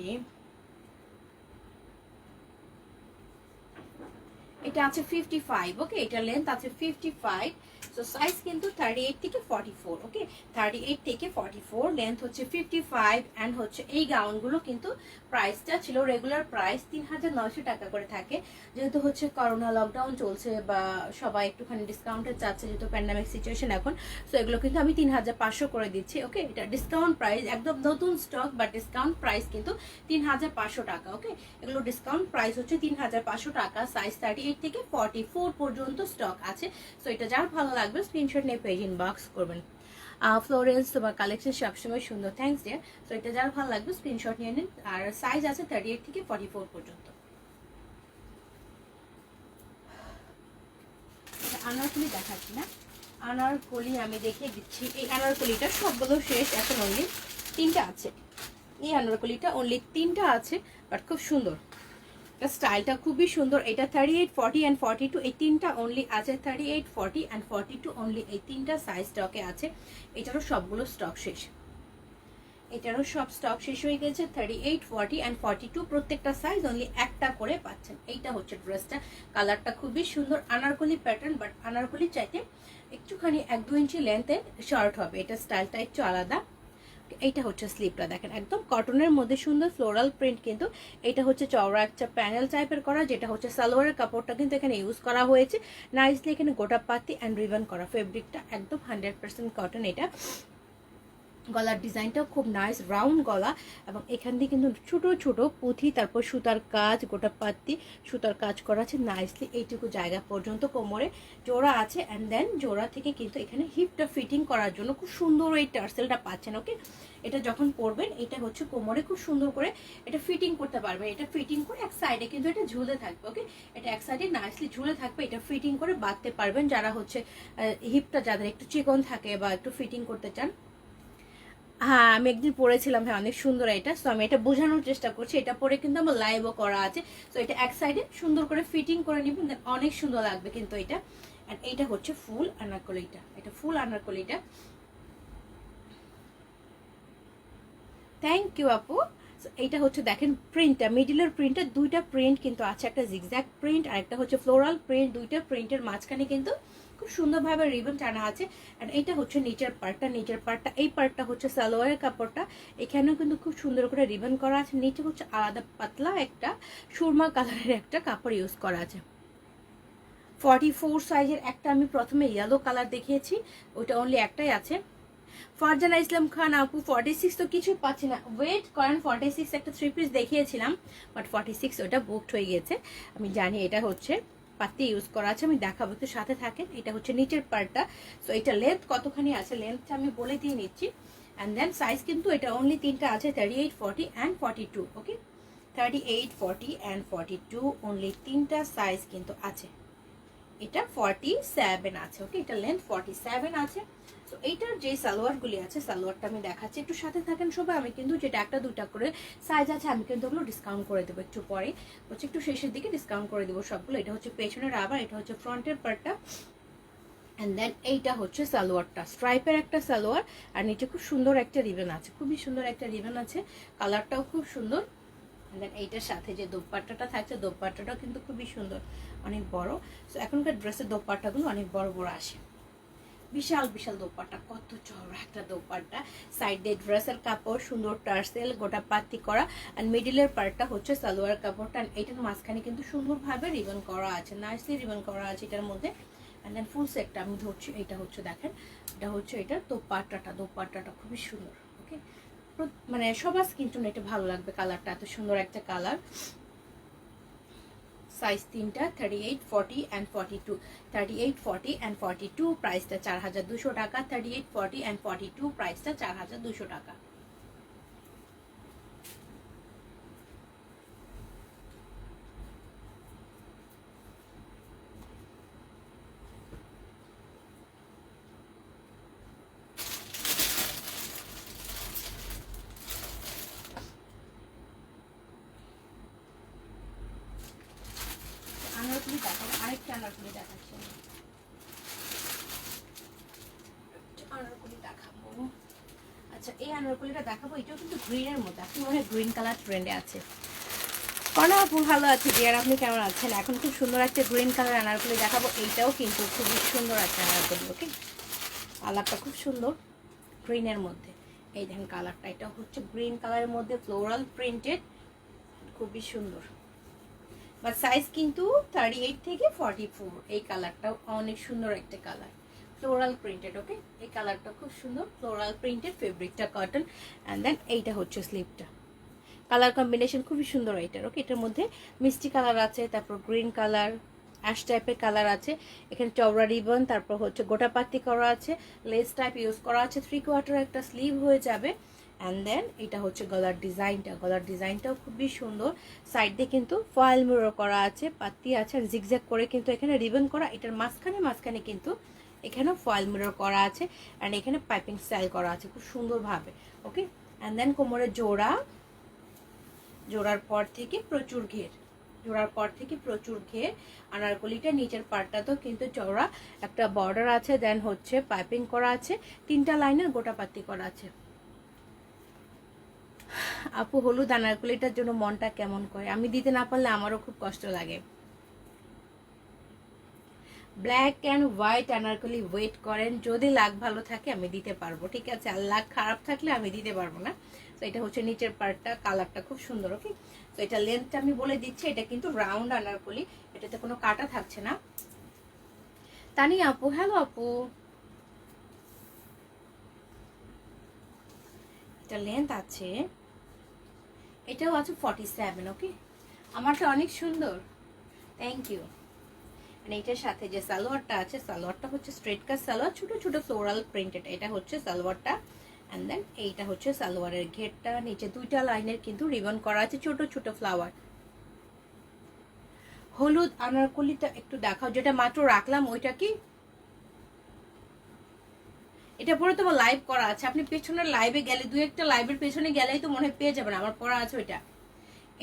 Speaker 1: এটা আছে 55, ওকে এটার লেন্থ আছে 55। সো সাইজ কিন্তু 38 থেকে 44, ওকে 38 থেকে 44, লেন্থ হচ্ছে 55। অ্যান্ড হচ্ছে এই গাউনগুলো কিন্তু প্রাইসটা ছিল রেগুলার প্রাইস 3900 টাকা করে থাকে, যেহেতু হচ্ছে করোনা লকডাউন চলছে বা সবাই একটুখানি ডিসকাউন্টে চাচ্ছে, যেহেতু প্যান্ডামিক সিচুয়েশন এখন, সো এগুলো কিন্তু আমি 3500 করে দিচ্ছি, ওকে এটা ডিসকাউন্ট প্রাইস, একদম নতুন স্টক, বাট ডিসকাউন্ট প্রাইস কিন্তু 3500 টাকা, ওকে এগুলো ডিসকাউন্ট প্রাইস হচ্ছে 3500 টাকা। সাইজ 38 থেকে 44 পর্যন্ত স্টক আছে। সো এটা যার ভালো লাগবে স্ক্রিনশট নিয়ে পেজ ইনবক্স করবেন। ফ্লোরেন্স তোমার কালেকশন সবসময় সুন্দর, থ্যাংকস ডিয়ার। সো এটা যার ভালো লাগবে স্ক্রিনশট নিয়ে নিন। আর সাইজ আছে 38 থেকে 44 পর্যন্ত। আনারকলি দেখাচ্ছি না, আনারকলি আমি দেখিয়ে দিচ্ছি। এই আনারকলিটা সবগুলো শেষ, এখন অনলি 3টা আছে। এই আনারকলিটা অনলি 3টা আছে, বাট খুব সুন্দর, স্টাইলটা খুবই সুন্দর। এটা 38, 40 অ্যান্ড 42, এই 3টা অনলি আছে। 38, 40 অ্যান্ড 42 অনলি, এই 3টা সাইজ স্টকে আছে। এটারও সবগুলো স্টক শেষ, এটারও সব স্টক শেষ হয়ে গেছে। 38, 40 অ্যান্ড 42 প্রত্যেকটা সাইজ অনলি একটা করে পাচ্ছেন। এইটা হচ্ছে ড্রেসটা, কালারটা খুবই সুন্দর, আনারকলি প্যাটার্ন, বাট আনারকলি চাইতে একটুখানি 1-2 ইঞ্চি লেন্থে শর্ট হবে। এটা স্টাইলটা একটু আলাদা, এইটা হচ্ছে স্লিপটা, দেখেন একদম কটনের মধ্যে সুন্দর ফ্লোরাল প্রিন্ট, কিন্তু এটা হচ্ছে চওড়া একটা প্যানেল টাইপের করা, যেটা হচ্ছে সালোয়ারের কাপড়টা কিন্তু এখানে ইউজ করা হয়েছে নাইসলি। এখানে গোটা পাতি অ্যান্ড রিবন করা, ফেব্রিকটা একদম 100% কটন। এটা গলার ডিজাইনটাও খুব নাইস, রাউন্ড গলা, এবং এখান দিয়ে কিন্তু ছোট ছোট পুঁথি, তারপর সুতার কাজ, গোটা পাতি সুতার কাজ করা আছে নাইসলি এইটুকু জায়গা পর্যন্ত। কোমরে জোড়া আছে, অ্যান্ড দেন জোড়া থেকে কিন্তু এখানে হিপটা ফিটিং করার জন্য খুব সুন্দর এই টার্সেলটা পাচ্ছেন। ওকে, এটা যখন পরবেন এটা হচ্ছে কোমরে খুব সুন্দর করে এটা ফিটিং করতে পারবেন। এটা ফিটিং করে এক সাইডে কিন্তু এটা ঝুলে থাকবে। ওকে, এটা এক সাইডে নাইসলি ঝুলে থাকবে, এটা ফিটিং করে বাঁধতে পারবেন। যারা হচ্ছে হিপটা যাদের একটু চিকন থাকে বা একটু ফিটিং করতে চান। হ্যাঁ, আমি একদিন পরেছিলাম, হ্যাঁ অনেক সুন্দর এটা। সো আমি এটা বোঝানোর চেষ্টা করছি, এটা পরে কিন্তু আমার লাইভও করা আছে। সো এটা এক সাইডে সুন্দর করে ফিটিং করে নিবেন, অনেক সুন্দর লাগবে কিন্তু এটা। এন্ড এইটা হচ্ছে ফুল আনারকলিটা, এটা ফুল আনারকলিটা। থ্যাংক ইউ আপু। এইটা হচ্ছে দেখেন প্রিন্টটা, মিডিলের প্রিন্টটা, দুইটা প্রিন্ট কিন্তু আছে, একটা জিগজ্যাগ প্রিন্ট আর একটা হচ্ছে ফ্লোরাল প্রিন্ট। দুইটা প্রিন্টের মাঝখানে কিন্তু খুব সুন্দরভাবে রিবন টানা আছে। আর এইটা হচ্ছে নিচের পার্টটা, নিচের পার্টটা, এই পার্টটা হচ্ছে সালোয়ারের কাপড়টা, এখানেও কিন্তু খুব সুন্দর করে রিবন করা আছে। নিচে হচ্ছে আলাদা পাতলা একটা সুরমা কালারের একটা কাপড় ইউজ করা আছে। 44 সাইজের একটা আমি প্রথমে ইয়েলো কালার দেখিয়েছি, ওটা অনলি একটাই আছে। ফারজানা ইসলাম খান আপু 46 তো কিছু পাচ্ছি না, ওয়েট করেন। 46 একটা 3 পিস দেখিয়েছিলাম, বাট 46 ওটা বুকড হয়ে গেছে। আমি জানি এটা হচ্ছে পাতি ইউজ করা আছে, আমি দেখাবো, একটু সাথে থাকেন। এটা হচ্ছে নিচের পার্টটা। সো এটা লেন্থ কতখানি আছে, লেন্থটা আমি বলে দিয়ে নিচ্ছি। অ্যান্ড দেন সাইজ কিন্তু এটা অনলি তিনটা আছে, 38, 40 অ্যান্ড 42। ওকে, 38, 40 অ্যান্ড 42 অনলি তিনটা সাইজ কিন্তু আছে। এটা 47 আছে। ওকে, এটা লেন্থ 47 আছে। তো এইটার যে সালোয়ারগুলি আছে, সালোয়ারটা আমি দেখাচ্ছি, একটু সাথে থাকেন সবাই। আমি কিন্তু যেটা একটা দুইটা করে সাইজ আছে আমি কিন্তু ওগুলো ডিসকাউন্ট করে দেবো একটু পরে, হচ্ছে একটু শেষের দিকে ডিসকাউন্ট করে দেবো সবগুলো। এটা হচ্ছে পেছনের, আবার এটা হচ্ছে ফ্রন্টের পার্টটা। অ্যান্ড দেন এইটা হচ্ছে সালোয়ারটা, স্ট্রাইপের একটা সালোয়ার, আর নিচে খুব সুন্দর একটা রিবন আছে, খুবই সুন্দর একটা রিবন আছে, কালারটাও খুব সুন্দর। দেন এইটার সাথে যে দোপাট্টাটা থাকছে, দোপাট্টাটাও কিন্তু খুবই সুন্দর, অনেক বড়। সো এখনকার ড্রেসের দোপাট্টাগুলো অনেক বড় বড় আসে, বিশাল বিশাল দোপাট্টা, কত চওড়া একটা দোপাট্টা। সাইড দিয়ে ড্রেসের কাপড়, সুন্দর টার্সেল, গোটা পাতি করা, আর মিডিলের পার্টটা হচ্ছে সালোয়ার কাপড়টা। এটার মাঝখানে কিন্তু সুন্দরভাবে রিবন করা আছে, নাইসলি রিবন করা আছে এটার মধ্যে। অ্যান্ড দেন ফুল সেটটা আমি ধরছি, এটা হচ্ছে দেখেন, এটা হচ্ছে এটার দোপাট্টাটা, দোপাট্টাটা খুবই সুন্দর। ওকে, মানে সবার স্কিন টোন এটা ভালো লাগবে, কালারটা এত সুন্দর একটা কালার। সাইজ তিনটা, 38, 40 অ্যান্ড 42, 38, 40 অ্যান্ড 42, প্রাইসটা 4200 টাকা। 38, 40 অ্যান্ড 42, প্রাইসটা 4200 টাকা। আনারকলি দেখাবো, আরেকটা আনারকলি দেখাচ্ছি, আনারকলি দেখাবো। আচ্ছা, এই আনারকলিটা দেখাবো, এটাও কিন্তু গ্রিনের মধ্যে, আপনি মনে হয় গ্রিন কালার ট্রেন্ডে আছে। কনা আপু ভালো আছে ডিয়ার, আপনি কেমন আছেন? এখন খুব সুন্দর একটা গ্রিন কালার আনারকলি দেখাবো, এইটাও কিন্তু খুবই সুন্দর একটা আনারকলি। ওকে, কালারটা খুব সুন্দর গ্রিনের মধ্যে, এই দেখেন কালারটা, এটা হচ্ছে গ্রিন কালারের মধ্যে ফ্লোরাল প্রিন্টেড, খুবই সুন্দর। বাট সাইজ কিন্তু 38 থেকে 44। এই কালারটাও অনেক সুন্দর একটা কালার, ফ্লোরাল প্রিন্টেড। ওকে, এই কালারটা খুব সুন্দর, ফ্লোরাল প্রিন্টেড, ফেব্রিকটা কটন। অ্যান্ড দেন এইটা হচ্ছে স্লিপটা, কালার কম্বিনেশন খুবই সুন্দর এটার। ওকে, এটার মধ্যে মিষ্টি কালার আছে, তারপর গ্রিন কালার, অ্যাশ টাইপের কালার আছে। এখানে চওড়া রিবন, তারপর হচ্ছে গোটা পাতি করা আছে, লেস টাইপ ইউজ করা আছে, 3/4 একটা স্লিভ হয়ে যাবে। অ্যান্ড দেন এটা হচ্ছে গলার ডিজাইনটা, গলার ডিজাইনটাও খুবই সুন্দর। সাইড দিয়ে কিন্তু ফয়েল মিরর করা আছে, পাতি আছে, আর জিগজ্যাগ করে কিন্তু এখানে রিবন করা। এটার মাঝখানে মাঝখানে কিন্তু এখানেও ফয়েল মিরর করা আছে, অ্যান্ড এখানে পাইপিং স্টাইল করা আছে খুব সুন্দরভাবে। ওকে, অ্যান্ড দেন কোমরে জোড়া, জোড়ার পর থেকে প্রচুর ঘের, জোড়ার পর থেকে প্রচুর ঘের। আনারকলিটা নিচের পার্টটাতেও কিন্তু চওড়া একটা বর্ডার আছে, দেন হচ্ছে পাইপিং করা আছে, তিনটা লাইনের গোটা পাতি করা আছে। আপু হলুদ আনারকলিটার জন্য মনটা কেমন করে, আমি দিতে না পারলে আমারও খুব কষ্ট লাগে। Black and white anarkali wait করেন, যদি লাক ভালো থাকে আমি দিতে পারবো, ঠিক আছে, আর লাক খারাপ থাকলে আমি দিতে পারবো না। তো এটা হচ্ছে নিচের পার্টটা, কালারটা খুব সুন্দর। ওকে, তো এটা লেন্থটা আমি বলে দিচ্ছি, এটা কিন্তু রাউন্ড আনারকলি, এটাতে কোনো কাটা থাকছে না। তানিয়া আপু, হ্যালো আপু, এটা লেন্থ আছে, এটাও আছে 47। ওকে, আমারটা অনেক সুন্দর, থ্যাংক ইউ। এইটার সাথে যে সালোয়ারটা আছে, সালোয়ারটা হচ্ছে স্ট্রেট কাট সালোয়ার, ছোট ছোট ফ্লোরাল প্রিন্টেড, এটা হচ্ছে সালোয়ারটা। অ্যান্ড দেন এইটা হচ্ছে সালোয়ারের ঘেরটা, নিচে দুইটা লাইনের কিন্তু রিবন করা আছে, ছোট ছোট ফ্লাওয়ার। হলুদ আনারকলিটা একটু দেখাও, যেটা মাত্র রাখলাম ওইটা কি? এটা পরে তোমার লাইভ করা আছে, আপনি পেছনের লাইভে গেলে, দুই একটা লাইভের পেছনে গেলেই তো মনে হয় পেয়ে যাবেন, আমার পরা আছে ওইটা।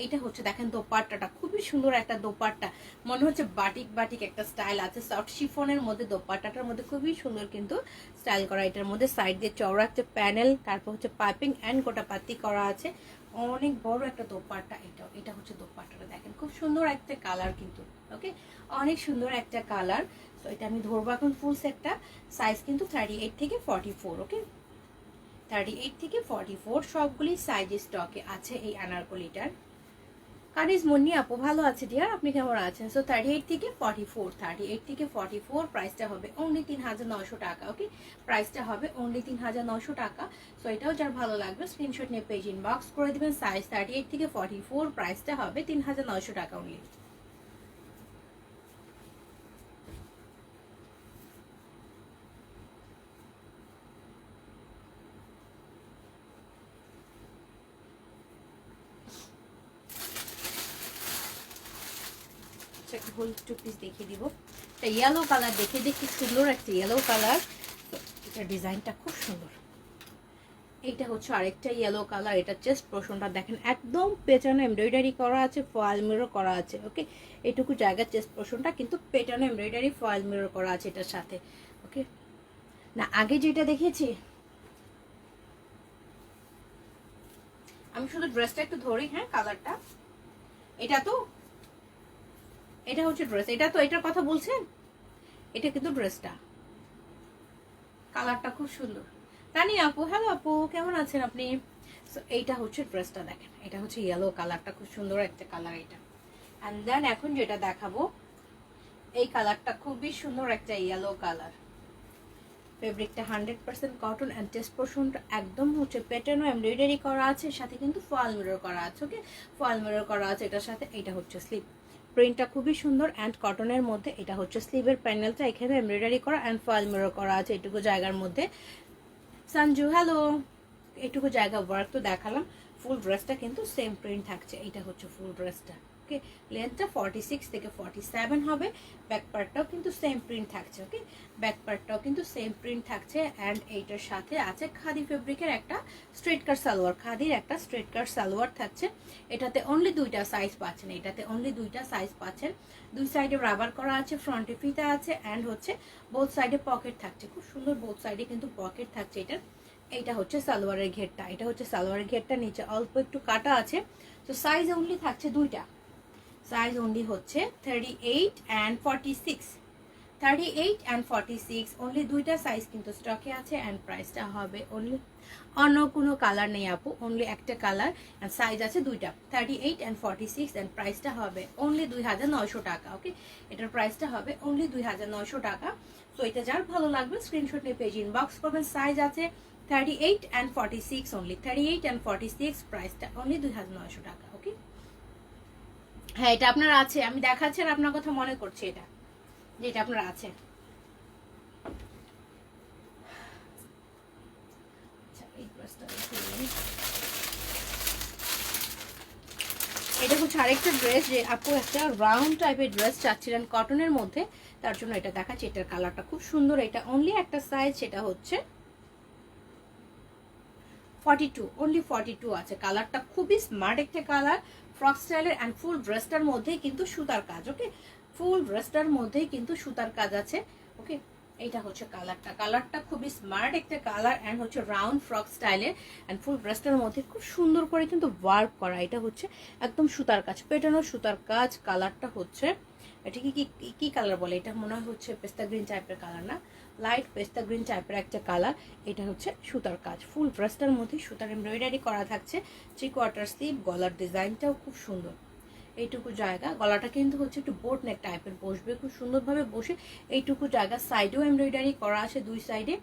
Speaker 1: এইটা হচ্ছে দেখেন দোপাট্টাটা, খুবই সুন্দর একটা দোপাট্টা, মনে হচ্ছে বাটিক বাটিক একটা স্টাইল আছে, সফট শিফনের মধ্যে দোপাট্টাটার মধ্যে খুবই সুন্দর কিন্তু স্টাইল করা। এটার মধ্যে সাইড দিয়ে চওড়া একটা প্যানেল, তারপর হচ্ছে পাইপিং অ্যান্ড গোটাপাতি করা আছে, অনেক বড় একটা দোপাট্টা। এটা হচ্ছে দোপাট্টাটা, দেখেন খুব সুন্দর একটা কালার কিন্তু। ওকে, অনেক সুন্দর একটা কালার। তো এটা আমি ধরবো এখন ফুল সেটটা, সাইজ কিন্তু 38 থেকে 44। ওকে, 38 থেকে 44 সবগুলি সাইজ স্টকে আছে এই আনারকলিটার। কারিজ মুন্নি আপু, ভালো আছে ডিয়ার, আপনি কেমন আছেন? সো 38 থেকে 44, 38 থেকে 44 প্রাইসটা হবে অনলি 3900 টাকা। ওকে, প্রাইসটা হবে অনলি 3900 টাকা। সো এটাও যার ভালো লাগবে স্ক্রিনশট নিয়ে পেজ ইনবক্স করে দিবেন। সাইজ 38 থেকে 44, প্রাইসটা হবে 3900 টাকা অনলি। হোল টু পিস দেখিয়ে দিব, একটা ইয়েলো কালার দেখে দেখি, সুন্দর একটা ইয়েলো কালার, এটা ডিজাইনটা খুব সুন্দর। এইটা হচ্ছে আরেকটা ইয়েলো কালার, এটা চেস্ট পোর্শনটা দেখেন একদম পেটানো এমব্রয়ডারি করা আছে, ফয়েল মিরর করা আছে। ওকে, এইটুকু জায়গা চেস্ট পোর্শনটা কিন্তু পেটানো এমব্রয়ডারি ফয়েল মিরর করা আছে এটার সাথে। ওকে, না আগে যেটা দেখিয়েছি, আমি শুধু ড্রেসটা একটু ধরি, হ্যাঁ কালারটা, এটা তো, এটা হচ্ছে ড্রেস, এটা তো এটার কথা বলছেন, এটা কিন্তু ড্রেসটা, কালারটা খুব সুন্দর। তানি আপু, হ্যালো আপু, কেমন আছেন আপনি? এইটা হচ্ছে ড্রেসটা, দেখেন এটা হচ্ছে ইয়েলো কালারটা, খুব সুন্দর একটা কালার এটা। অ্যান্ড দেন এখন যেটা দেখাবো, এই কালারটা খুবই সুন্দর একটা ইয়েলো কালার, ফেব্রিকটা 100% কটন অ্যান্ড টেস্ট পোর্শনটা একদম হচ্ছে প্যাটার্ন এমব্রয়ডারি করা আছে, সাথে কিন্তু ফয়েল মিরর করা আছে। ওকে, ফয়েল মিরর করা আছে এটার সাথে। এটা হচ্ছে স্লিভ, প্রিন্টটা খুবই সুন্দর অ্যান্ড কটনের মধ্যে। এটা হচ্ছে স্লিভের প্যানেলটা, এখানে এমব্রয়ডারি করা অ্যান্ড ফয়েল মিরর করা আছে এটুকু জায়গার মধ্যে। সঞ্জু হ্যালো, এটুকু জায়গা ওয়ার্ক তো দেখালাম, ফুল ড্রেসটা কিন্তু সেম প্রিন্ট থাকছে। এটা হচ্ছে ফুল ড্রেসটা। ওকে, লেন্থটা 46 থেকে 47 হবে, ব্যাক পার্টটাও কিন্তু সেম প্রিন্ট থাকছে। ওকে, ব্যাক পার্টটাও কিন্তু সেম প্রিন্ট থাকছে। অ্যান্ড এইটার সাথে আছে খাদি ফেব্রিকের একটা স্ট্রেট কাট সালোয়ার, খাদির একটা স্ট্রেট কাট সালোয়ার থাকছে। এটাতে অনলি দুইটা সাইজ পাচ্ছেন, এটাতে অনলি দুইটা সাইজ পাচ্ছেন। দুই সাইডে রাবার করা আছে, ফ্রন্টে ফিতা আছে, অ্যান্ড হচ্ছে বোথ সাইডে পকেট থাকছে, খুব সুন্দর বোথ সাইডে কিন্তু পকেট থাকছে এটার। এইটা হচ্ছে সালোয়ারের ঘেরটা, এটা হচ্ছে সালোয়ারের ঘেরটা, নিচে অল্প একটু কাটা আছে। তো সাইজ অনলি থাকছে দুইটা, সাইজ অনলি হচ্ছে 38 অ্যান্ড 46, 38 অ্যান্ড 46 অনলি দুইটা সাইজ কিন্তু স্টকে আছে। অ্যান্ড প্রাইসটা হবে অনলি, অন্য কোনো কালার নেই আপু, অনলি একটা কালার অ্যান্ড সাইজ আছে দুইটা, 38 অ্যান্ড 46 অ্যান্ড প্রাইসটা হবে অনলি 2900 টাকা। ওকে, এটার প্রাইসটা হবে অনলি 2900 টাকা। তো এটা যার ভালো লাগবে স্ক্রিনশট নিয়ে পেজ ইনবক্স করবেন। সাইজ আছে 38 অ্যান্ড 46 অনলি, 38 অ্যান্ড 46, প্রাইসটা অনলি 2900 টাকা। ওকে, হ্যাঁ এটা আপনার আছে, আমি দেখাচ্ছি আর আপনার কথা মনে করছি, এটা যেটা আপনার আছে। এটা হচ্ছে আরেকটা ড্রেস, যে আপু একটা রাউন্ড টাইপের ড্রেস চাচ্ছিলেন কটনের মধ্যে, তার জন্য এটা দেখাচ্ছি। এটার কালারটা খুব সুন্দর, এটা অনলি একটা সাইজ, সেটা হচ্ছে 42, অনলি 42 আছে। কালারটা খুবই স্মার্ট একটা কালার, ফ্রক স্টাইলের অ্যান্ড ফুল ড্রেসটার মধ্যেই কিন্তু সুতার কাজ। ওকে, ফুল ড্রেসটার মধ্যেই কিন্তু সুতার কাজ আছে। ওকে, এইটা হচ্ছে কালারটা খুবই স্মার্ট একটা কালার অ্যান্ড হচ্ছে রাউন্ড ফ্রক স্টাইলের অ্যান্ড ফুল ড্রেসটার মধ্যে খুব সুন্দর করে কিন্তু ওয়ার্ক করা। এটা হচ্ছে একদম সুতার কাজ, পেটানো সুতার কাজ। কালারটা হচ্ছে এটা কি কালার বলে, এটা মনে হয় হচ্ছে পেস্তা গ্রিন টাইপের কালার, না লাইট পেস্তা গ্রিন টাইপের একটা কালার। এটা হচ্ছে সুতার কাজ, ফুল ড্রেসটার মধ্যে সুতার এমব্রয়ডারি করা থাকছে। 3/4 স্লিভ, গলার ডিজাইনটাও খুব সুন্দর। এইটুকু জায়গা, গলাটা কিন্তু হচ্ছে একটু বোট নেক টাইপের বসবে, খুব সুন্দরভাবে বসে। এইটুকু জায়গা সাইডেও এমব্রয়ডারি করা আছে, দুই সাইডে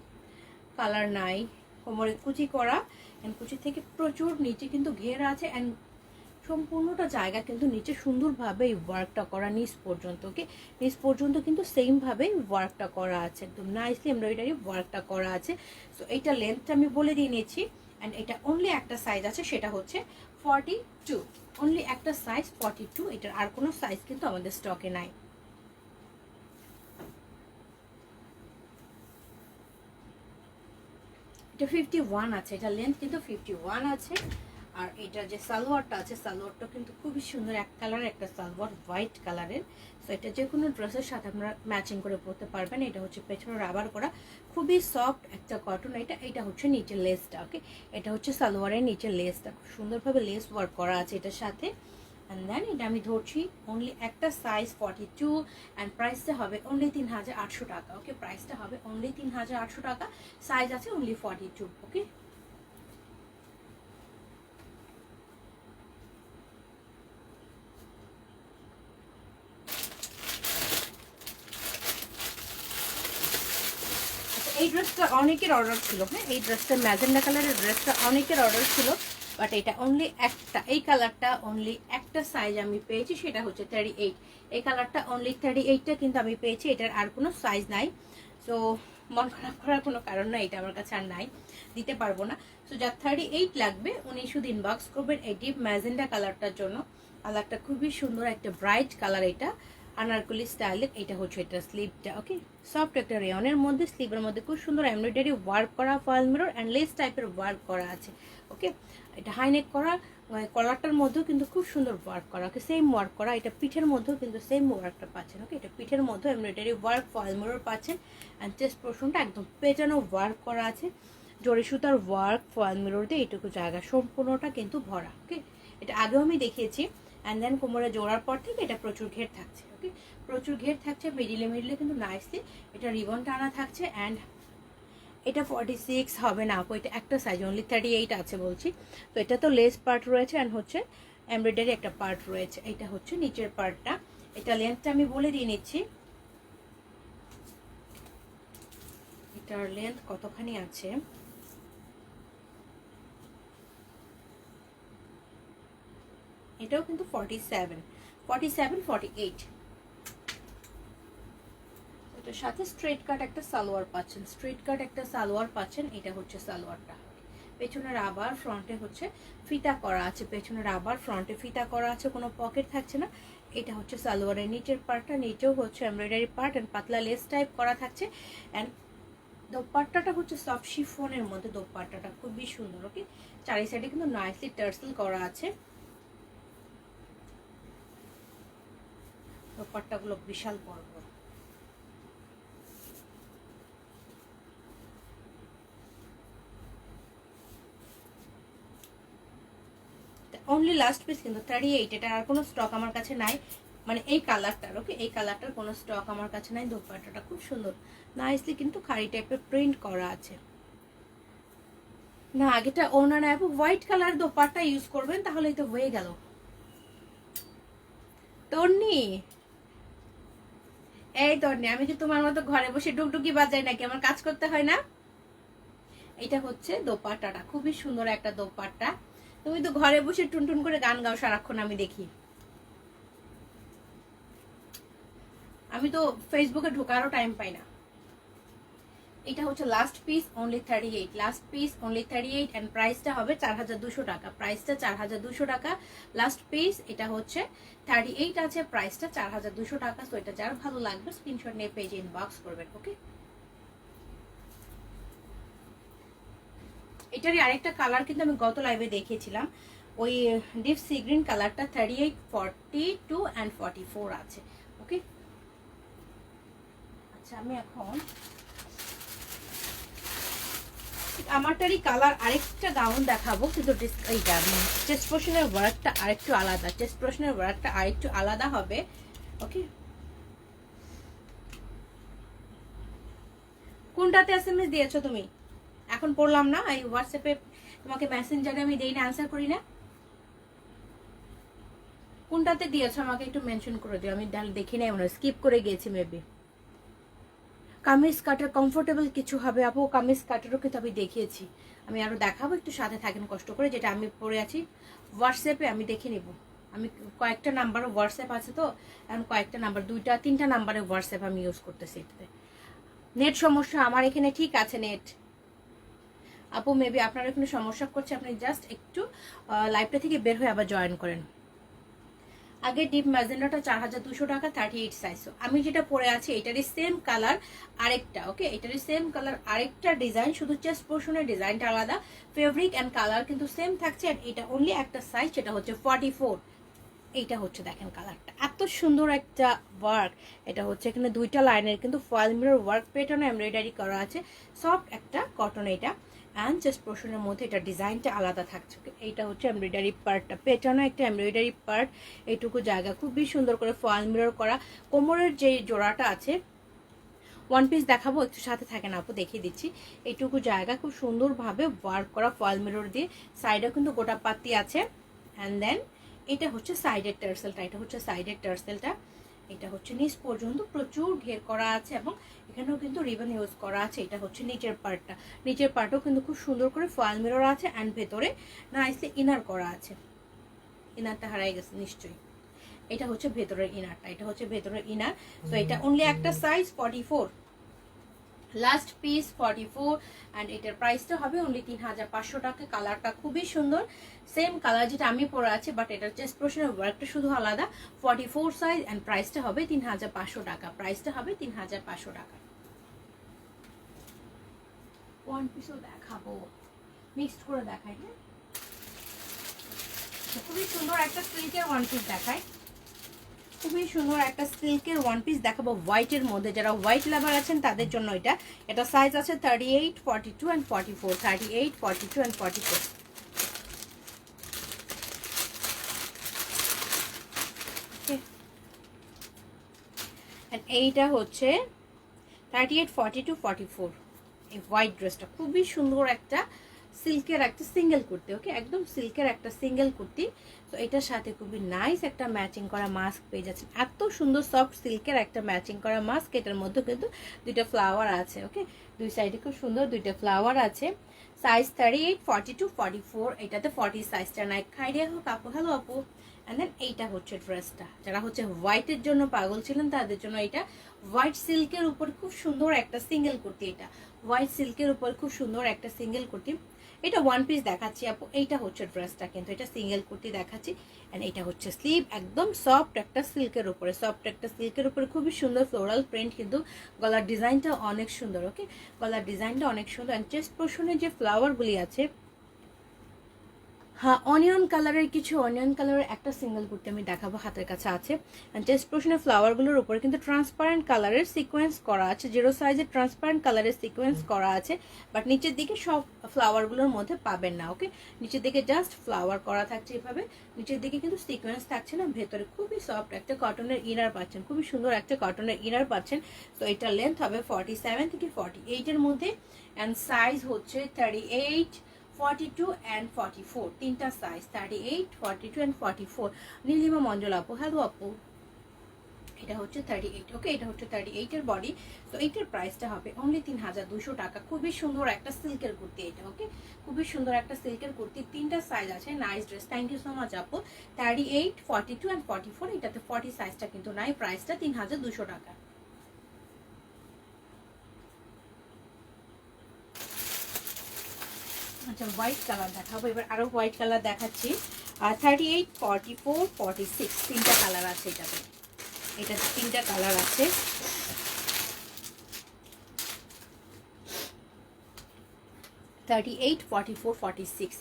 Speaker 1: কালার নাই। কোমরে কুচি করা, এন্ড কুচি থেকে প্রচুর নিচে কিন্তু ঘেরা আছে, অ্যান্ড সম্পূর্ণটা জায়গা কিন্তু নিচে সুন্দরভাবে এই ওয়ার্কটা করা নিচ পর্যন্ত। ওকে, নিচ পর্যন্ত কিন্তু সেম ভাবে ওয়ার্কটা করা আছে, একদম নাইসলি এমব্রয়ডারি ওয়ার্কটা করা আছে। সো এইটা লেন্থটা আমি বলে দিয়ে নিয়েছি, অ্যান্ড এটা অনলি একটা সাইজ আছে, সেটা হচ্ছে 42। অনলি একটা সাইজ 42, এটার আর কোনো সাইজ কিন্তু আমাদের স্টকে নাই। এটা 51 আছে, এটা লেন্থ কিন্তু 51 আছে। আর এটা যে সালোয়ারটা আছে, সালোয়ারটা কিন্তু খুবই সুন্দর, এক কালারের একটা সালোয়ার, হোয়াইট কালারের। সো এটা যে কোনো ড্রেসের সাথে আপনারা ম্যাচিং করে পরতে পারবেন। এটা হচ্ছে পেছনে রাবার করা, খুবই সফট একটা কটন। এটা হচ্ছে নিচের লেসটা। ওকে, এটা হচ্ছে সালোয়ারের নিচের লেসটা, খুব সুন্দরভাবে লেস ওয়ার্ক করা আছে এটার সাথে। অ্যান্ড দেন এটা আমি ধরছি অনলি একটা সাইজ 42, অ্যান্ড প্রাইসটা হবে অনলি 3800 টাকা। ওকে, প্রাইসটা হবে অনলি 3800 টাকা, সাইজ আছে অনলি 42। ওকে, এই ড্রেসটা অনেকের অর্ডার ছিল। হ্যাঁ, এই ড্রেসটা ম্যাজেন্ডা কালারের ড্রেসটা অনেকের অর্ডার ছিল, বাট এটা অনলি একটা, এই কালারটা অনলি একটা সাইজ আমি পেয়েছি, সেটা হচ্ছে 38। এই কালারটা অনলি 38টা কিন্তু আমি পেয়েছি, এটার আর কোনো সাইজ নাই। সো মন খারাপ করার কোনো কারণ নাই, এটা আমার কাছে আর নাই, দিতে পারবো না। সো যার 38 লাগবে উনি শুধু ইনবক্স করবেন এই ডিপ ম্যাজেন্ডা কালারটার জন্য। কালারটা খুবই সুন্দর, একটা ব্রাইট কালার, এটা আনারকলি স্টাইলের। এটা হচ্ছে এটা স্লিভটা। ওকে, সফট একটা রেয়নের মধ্যে, স্লিভের মধ্যে খুব সুন্দর এমব্রয়ডারি ওয়ার্ক করা, ফয়েল মিরর অ্যান্ড লেস টাইপের ওয়ার্ক করা আছে। ওকে, এটা হাইনেক করা, কলারটার মধ্যেও কিন্তু খুব সুন্দর ওয়ার্ক করা। ওকে, সেম ওয়ার্ক করা। এটা পিঠের মধ্যেও কিন্তু সেম ওয়ার্কটা পাচ্ছেন। ওকে, এটা পিঠের মধ্যে এমব্রয়ডারি ওয়ার্ক, ফয়েল মিরর পাচ্ছেন, অ্যান্ড চেস্ট পোর্শনটা একদম পেঁচানো ওয়ার্ক করা আছে, জরি সুতার ওয়ার্ক, ফয়েল মিরর দিয়ে এইটুকু জায়গা সম্পূর্ণটা কিন্তু ভরা। ওকে, এটা আগেও আমি দেখিয়েছি। অ্যান্ড দেন কোমরে জোড়ার পর থেকে এটা প্রচুর ঘের থাকছে। ওকে, প্রচুর ঘের থাকছে, মিডিলে কিন্তু নাইসলি এটা রিবন টানা থাকছে। অ্যান্ড এটা 46 হবে না আপু, এটা একটা সাইজ অনলি 38 আছে বলছি। তো এটা তো লেস পার্ট রয়েছে অ্যান্ড হচ্ছে এমব্রয়ডারি একটা পার্ট রয়েছে। এটা হচ্ছে নিচের পার্টটা। এটা লেন্থটা আমি বলে দিয়ে নিচ্ছি, এটার লেন্থ কতখানি আছে। এটাও কিন্তু 47, 48। এটার সাথে স্ট্রেট কাট একটা সালোয়ার পাচ্ছেন, স্ট্রেট কাট একটা সালোয়ার পাচ্ছেন। এটা হচ্ছে সালোয়ারটা, পেছনের আবার ফ্রন্টে হচ্ছে ফিতা করা আছে, পেছনের আবার ফ্রন্টে ফিতা করা আছে, কোনো পকেট থাকছে না। এটা হচ্ছে সালোয়ারের নিচের পার্টটা, নিচেও হচ্ছে এমব্রয়ডারি পার্ট অ্যান্ড পাতলা লেস টাইপ করা থাকছে। অ্যান্ড দোপাট্টাটা হচ্ছে সফট শিফনের মধ্যে, দোপাট্টাটা খুবই সুন্দর। ওকে, চারি সাইডে কিন্তু নাইসলি টার্সেল করা আছে। দোপাট্টাগুলো বিশাল বড় বড়। অনলি লাস্ট পিস কিন্তু 38, এটা আর কোনো স্টক আমার কাছে নাই, মানে এই কালারটার। ওকে, এই কালারটার কোনো স্টক আমার কাছে নাই। দোপাট্টাটা খুব সুন্দর, নাইসলি কিন্তু খাড়ি টাইপের প্রিন্ট করা আছে। না, আগেটা ওনা না, হোয়াইট কালার দোপাট্টা ইউজ করবেন, তাহলে তো হয়ে গেল। তন্নি, এই তন্নি, আমি কি তোমার মতো ঘরে বসে ডুকডুকি বাজাই নাকি? আমার কাজ করতে হয় না? এটা হচ্ছে দোপাট্টাটা, খুবই সুন্দর একটা দোপাট্টা। তুমি তো ঘরে বসে টুনটুন করে গান গাও সারাক্ষণ, আমি দেখি। আমি তো ফেসবুকে ঢোকারও টাইম পাই না। এটা হচ্ছে last piece only 38, last piece only 38 and প্রাইসটা হবে 4200 টাকা। প্রাইসটা 4200 টাকা, লাস্ট পিস। এটা হচ্ছে 38 আছে, প্রাইসটা 4200 টাকা। সো এটা যার ভালো লাগবে স্ক্রিনশট নিয়ে পেজে ইনবক্স করবেন। ওকে, এটারই আরেকটা কালার কিন্তু আমি গত লাইভে দেখিয়েছিলাম, ওই ডিপ সি গ্রিন কালারটা 38, 42 এন্ড 44 আছে। ওকে, আচ্ছা আমি এখন আমারটারই কালার আরেকটা গাউন দেখাবো, কিন্তু এইটা চেস্ট পোর্শনের ওয়ার্কটা আরেকটু আলাদা, চেস্ট পোর্শনের ওয়ার্কটা আরেকটু আলাদা হবে। ওকে, কোনটাতে এসএমএস দিয়েছো তুমি? এখন পড়লাম না, এই হোয়াটসঅ্যাপে তোমাকে মেসেঞ্জারে আমি দেই না, আনসার করি না। কোনটাতে দিয়েছো আমাকে একটু মেনশন করে দিও, আমি দেখি নাই, মনে স্কিপ করে গিয়েছি মেবি। কামিজ কাটার কমফোর্টেবল কিছু হবে আপু, কামিজ কাটারও কিন্তু আমি দেখিয়েছি, আমি আরো দেখাবো, একটু সাথে থাকেন কষ্ট করে। যেটা আমি পরে আছি হোয়াটসঅ্যাপে আমি দেখে নিব, আমি কয়েকটা নাম্বারে হোয়াটসঅ্যাপ আছে তো, এখন কয়েকটা নাম্বার, 2-3টা নাম্বারে হোয়াটসঅ্যাপ আমি ইউজ করতেছি। এটাতে নেট সমস্যা, আমার এখানে ঠিক আছে নেট। আপু মেবি আপনার এখানে সমস্যা করছে, আপনি জাস্ট একটু লাইভটা থেকে বের হয়ে আবার জয়েন করেন। আগে ডিপ ম্যাজেন্ডাটা 4200 টাকা, 38 সাইজ। আমি যেটা পরে আছি এটারই সেম কালার আরেকটা, ওকে, এটারই সেম কালার আরেকটা ডিজাইন, শুধু চেস্ট পোর্শনের ডিজাইনটা আলাদা, ফেব্রিক এন্ড কালার কিন্তু সেম থাকছে। আর এটা অনলি একটা সাইজ, যেটা হচ্ছে 44। এইটা হচ্ছে দেখেন কালারটা এত সুন্দর একটা ওয়ার্ক, এটা হচ্ছে এখানে 2টা লাইনের কিন্তু foil mirror work pattern embroidery করা আছে, সফট একটা কটন এটা। অ্যান্ড চেস্ট পোর্শনের মধ্যে এটা ডিজাইনটা আলাদা থাকছে। এইটা হচ্ছে এমব্রয়ডারি পার্টটা, প্যাটার্নও একটা এমব্রয়ডারি পার্ট, এইটুকু জায়গা খুবই সুন্দর করে ফয়েল মিরর করা। কোমরের যে জোড়াটা আছে, ওয়ান পিস দেখাবো, একটু সাথে থাকে না আপু, দেখিয়ে দিচ্ছি। এইটুকু জায়গা খুব সুন্দরভাবে ওয়ার্ক করা ফয়েল মিরর দিয়ে, সাইডে কিন্তু গোটা পাতি আছে। অ্যান্ড দেন এটা হচ্ছে সাইডের টার্সেলটা, এটা হচ্ছে সাইডের টার্সেলটা, এটা হচ্ছে নিচ পর্যন্ত প্রচুর ঘের করা আছে এবং এখানেও কিন্তু রিবন ইউজ করা আছে। এটা হচ্ছে নিচের পার্টটা, নিচের পার্টও কিন্তু খুব সুন্দর করে ফয়েল মিরর আছে। অ্যান্ড ভেতরে নাইসলি ইনার করা আছে, ইনারটা হারাই গেছে নিশ্চয়ই। এটা হচ্ছে ভেতরের ইনারটা, এটা হচ্ছে ভেতরের ইনার। তো এটা অনলি একটা সাইজ 44, লাস্ট পিস 44। অ্যান্ড এটার প্রাইসটা হবে অনলি 3500 টাকা। কালারটা খুবই সুন্দর, সেম কালার যেটা আমি পরে আছি, বাট এটার চেস্ট পোর্শনের ওয়ার্কটা শুধু আলাদা। 44 সাইজ অ্যান্ড প্রাইসটা হবে 3500 টাকা, প্রাইসটা হবে 3500 টাকা। ওয়ান পিসও দেখাবো, মিক্সড করে দেখাই। হ্যাঁ, খুবই সুন্দর একটা সিল্কের ওয়ান পিস দেখায়, খুবই সুন্দর একটা সিল্কের ওয়ান পিস দেখাবো হোয়াইটের মধ্যে। যারা হোয়াইট লাভার আছেন তাদের জন্য এটা, এটা সাইজ আছে 38, 42 অ্যান্ড 44, 38, 42 অ্যান্ড 44। এইটা হচ্ছে 38, 42, 44। এই হোয়াইট ড্রেসটা খুবই সুন্দর একটা সিল্কের একটা সিঙ্গেল কুর্তি, ওকে, একদম সিল্কের একটা সিঙ্গেল কুর্তি। তো এটার সাথে খুবই নাইস একটা ম্যাচিং করা মাস্ক পেয়ে যাচ্ছেন, এত সুন্দর সফট সিল্কের একটা ম্যাচিং করা মাস্ক। এটার মধ্যে কিন্তু 2টা ফ্লাওয়ার আছে, ওকে, দুই সাইডে খুব সুন্দর 2টা ফ্লাওয়ার আছে। সাইজ 38, 42, 44। এটাতে 40 সাইজটা নাই, খাইরিয়া হোক আপু, হ্যালো আপু। অ্যান্ড দেন এইটা হচ্ছে ড্রেসটা, যারা হচ্ছে হোয়াইটের জন্য পাগল ছিলেন তাদের জন্য এটা। হোয়াইট সিল্কের উপর খুব সুন্দর একটা সিঙ্গেল কুর্তি, এটা হোয়াইট সিল্কের উপর খুব সুন্দর একটা সিঙ্গেল কুর্তি। এটা ওয়ান পিস দেখাচ্ছি আপু, এইটা হচ্ছে ড্রেসটা, কিন্তু এটা সিঙ্গেল কুর্তি দেখাচ্ছি। এন্ড এটা হচ্ছে স্লিভ, একদম সফট একটা সিল্কের উপরে, সফট একটা সিল্কের উপরে খুবই সুন্দর ফ্লোরাল প্রিন্ট, কিন্তু গলার ডিজাইনটা অনেক সুন্দর, ওকে, গলার ডিজাইনটা অনেক সুন্দর। অ্যান্ড চেস্ট পোর্শনে যে ফ্লাওয়ারগুলি আছে, হ্যাঁ, অনিয়ন কালারের কিছু অনিয়ন কালারের একটা সিঙ্গেল কুর্তি আমি দেখাবো, হাতের কাছে আছে। চেস্ট পোর্শনের ফ্লাওয়ারগুলোর উপরে কিন্তু ট্রান্সপারেন্ট কালারের সিকোয়েন্স করা আছে, 0 সাইজের ট্রান্সপারেন্ট কালারের সিকোয়েন্স করা আছে। বাট নিচের দিকে সব ফ্লাওয়ারগুলোর মধ্যে পাবেন না, ওকে, নিচের দিকে জাস্ট ফ্লাওয়ার করা থাকছে এভাবে, নিচের দিকে কিন্তু সিকোয়েন্স থাকছে না। ভেতরে খুবই সফট একটা কটনের ইনার পাচ্ছেন, খুবই সুন্দর একটা কটনের ইনার পাচ্ছেন। তো এটার লেন্থ হবে 47 থেকে 48 এর মধ্যে। অ্যান্ড সাইজ হচ্ছে 38, 42 and 44, তিনটা সাইজ 38, 42 and 44। নীলিমা মঞ্জল আপু, হ্যালো আপু। এটা হচ্ছে 38, ওকে, এটা হচ্ছে 38 এর বডি। তো এইটার প্রাইসটা হবে অনলি 3200 টাকা। খুবই সুন্দর একটা সিল্কের কুর্তি এটা, ওকে, খুবই সুন্দর একটা সিল্কের কুর্তি, তিনটা সাইজ আছে। Nice dress, thank you so much আপু। 38, 42 and 44, এটাতে 40 সাইজটা কিন্তু নাই, প্রাইসটা 3200 টাকা। আচ্ছা, হোয়াইট কালার দেখাবো এবার, আরো হোয়াইট কালার দেখাচ্ছি। 38, 44, 46, তিনটা কালার আছে এটাতে, এটাতে তিনটা কালার আছে। 38, 44, 46,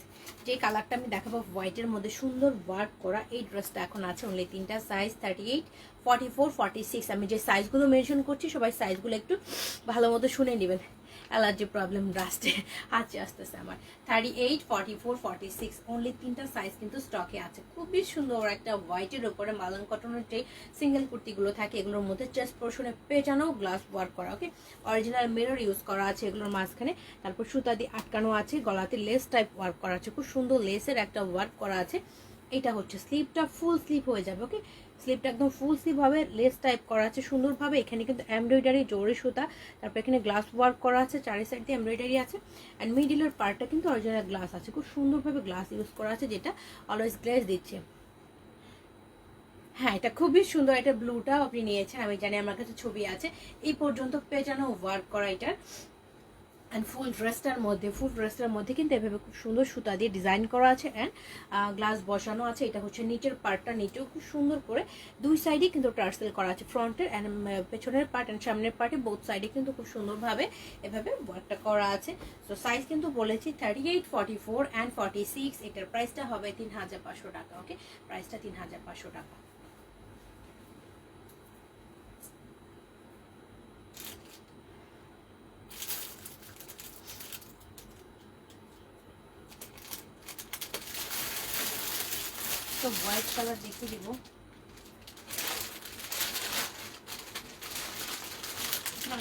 Speaker 1: যে কালারটা আমি দেখাবো হোয়াইটের মধ্যে সুন্দর ওয়ার্ক করা, এই ড্রেসটা এখন আছে অনলি তিনটা সাইজ 38, 44, 46। আমি যে সাইজগুলো মেনশন করছি সবাই সাইজগুলো একটু ভালো মতো শুনে নেবেন। অ্যালার্জি প্রবলেম ডাস্টে আছে আসতেছে আমার। 38, 44, 46 অনলি 3টা সাইজ কিন্তু স্টকে আছে। খুবই সুন্দর একটা হোয়াইটের উপরে মালন কটনের যে সিঙ্গেল কুর্তিগুলো থাকে এগুলোর মধ্যে চেস্ট পোর্শনে পেঁচানো গ্লাস ওয়ার্ক করা, ওকে। অরিজিনাল মিরর ইউজ করা আছে এগুলোর মাঝখানে, তারপর সুতা দিয়ে আটকানো আছে, গলাতে লেস টাইপ ওয়ার্ক করা আছে, খুব সুন্দর লেসের একটা ওয়ার্ক করা আছে। এটা হচ্ছে স্লিভটা, ফুল স্লিভ হয়ে যাবে, ওকে। স্লিভটা একদম ফুল স্লিভ হবে, লেস টাইপ করা আছে সুন্দরভাবে। এখানে কিন্তু এমব্রয়ডারি জরি সুতা, তারপর এখানে গ্লাস ওয়ার্ক করা আছে, চারি সাইড দিয়ে এমব্রয়ডারি আছে। অ্যান্ড মিডিলের পার্টটা কিন্তু অরিজিনাল গ্লাস আছে, খুব সুন্দরভাবে গ্লাস ইউজ করা আছে, যেটা অলওয়েজ গ্লেজ দিচ্ছে। হ্যাঁ, এটা খুবই সুন্দর। এটা ব্লুটা আপনি নিয়েছেন, আমি জানি, আমার কাছে ছবি আছে। এই পর্যন্ত পেঁচানো ওয়ার্ক করা এটার। অ্যান্ড ফুল ড্রেসটার মধ্যে কিন্তু এভাবে খুব সুন্দর সুতা দিয়ে ডিজাইন করা আছে অ্যান্ড গ্লাস বসানো আছে। এটা হচ্ছে নিচের পার্টটা, নিচেও খুব সুন্দর করে দুই সাইডে কিন্তু টার্সেল করা আছে, ফ্রন্টের অ্যান্ড পেছনের পার্ট অ্যান্ড সামনের পার্টে বোথ সাইডে কিন্তু খুব সুন্দরভাবে এভাবে ওয়ার্কটা করা আছে। তো সাইজ কিন্তু বলেছি 38, 44 অ্যান্ড 46। এটার প্রাইসটা হবে 3500 টাকা, ওকে। প্রাইসটা 3500 টাকা। তো হোয়াইট কালার দেখিয়ে দিব।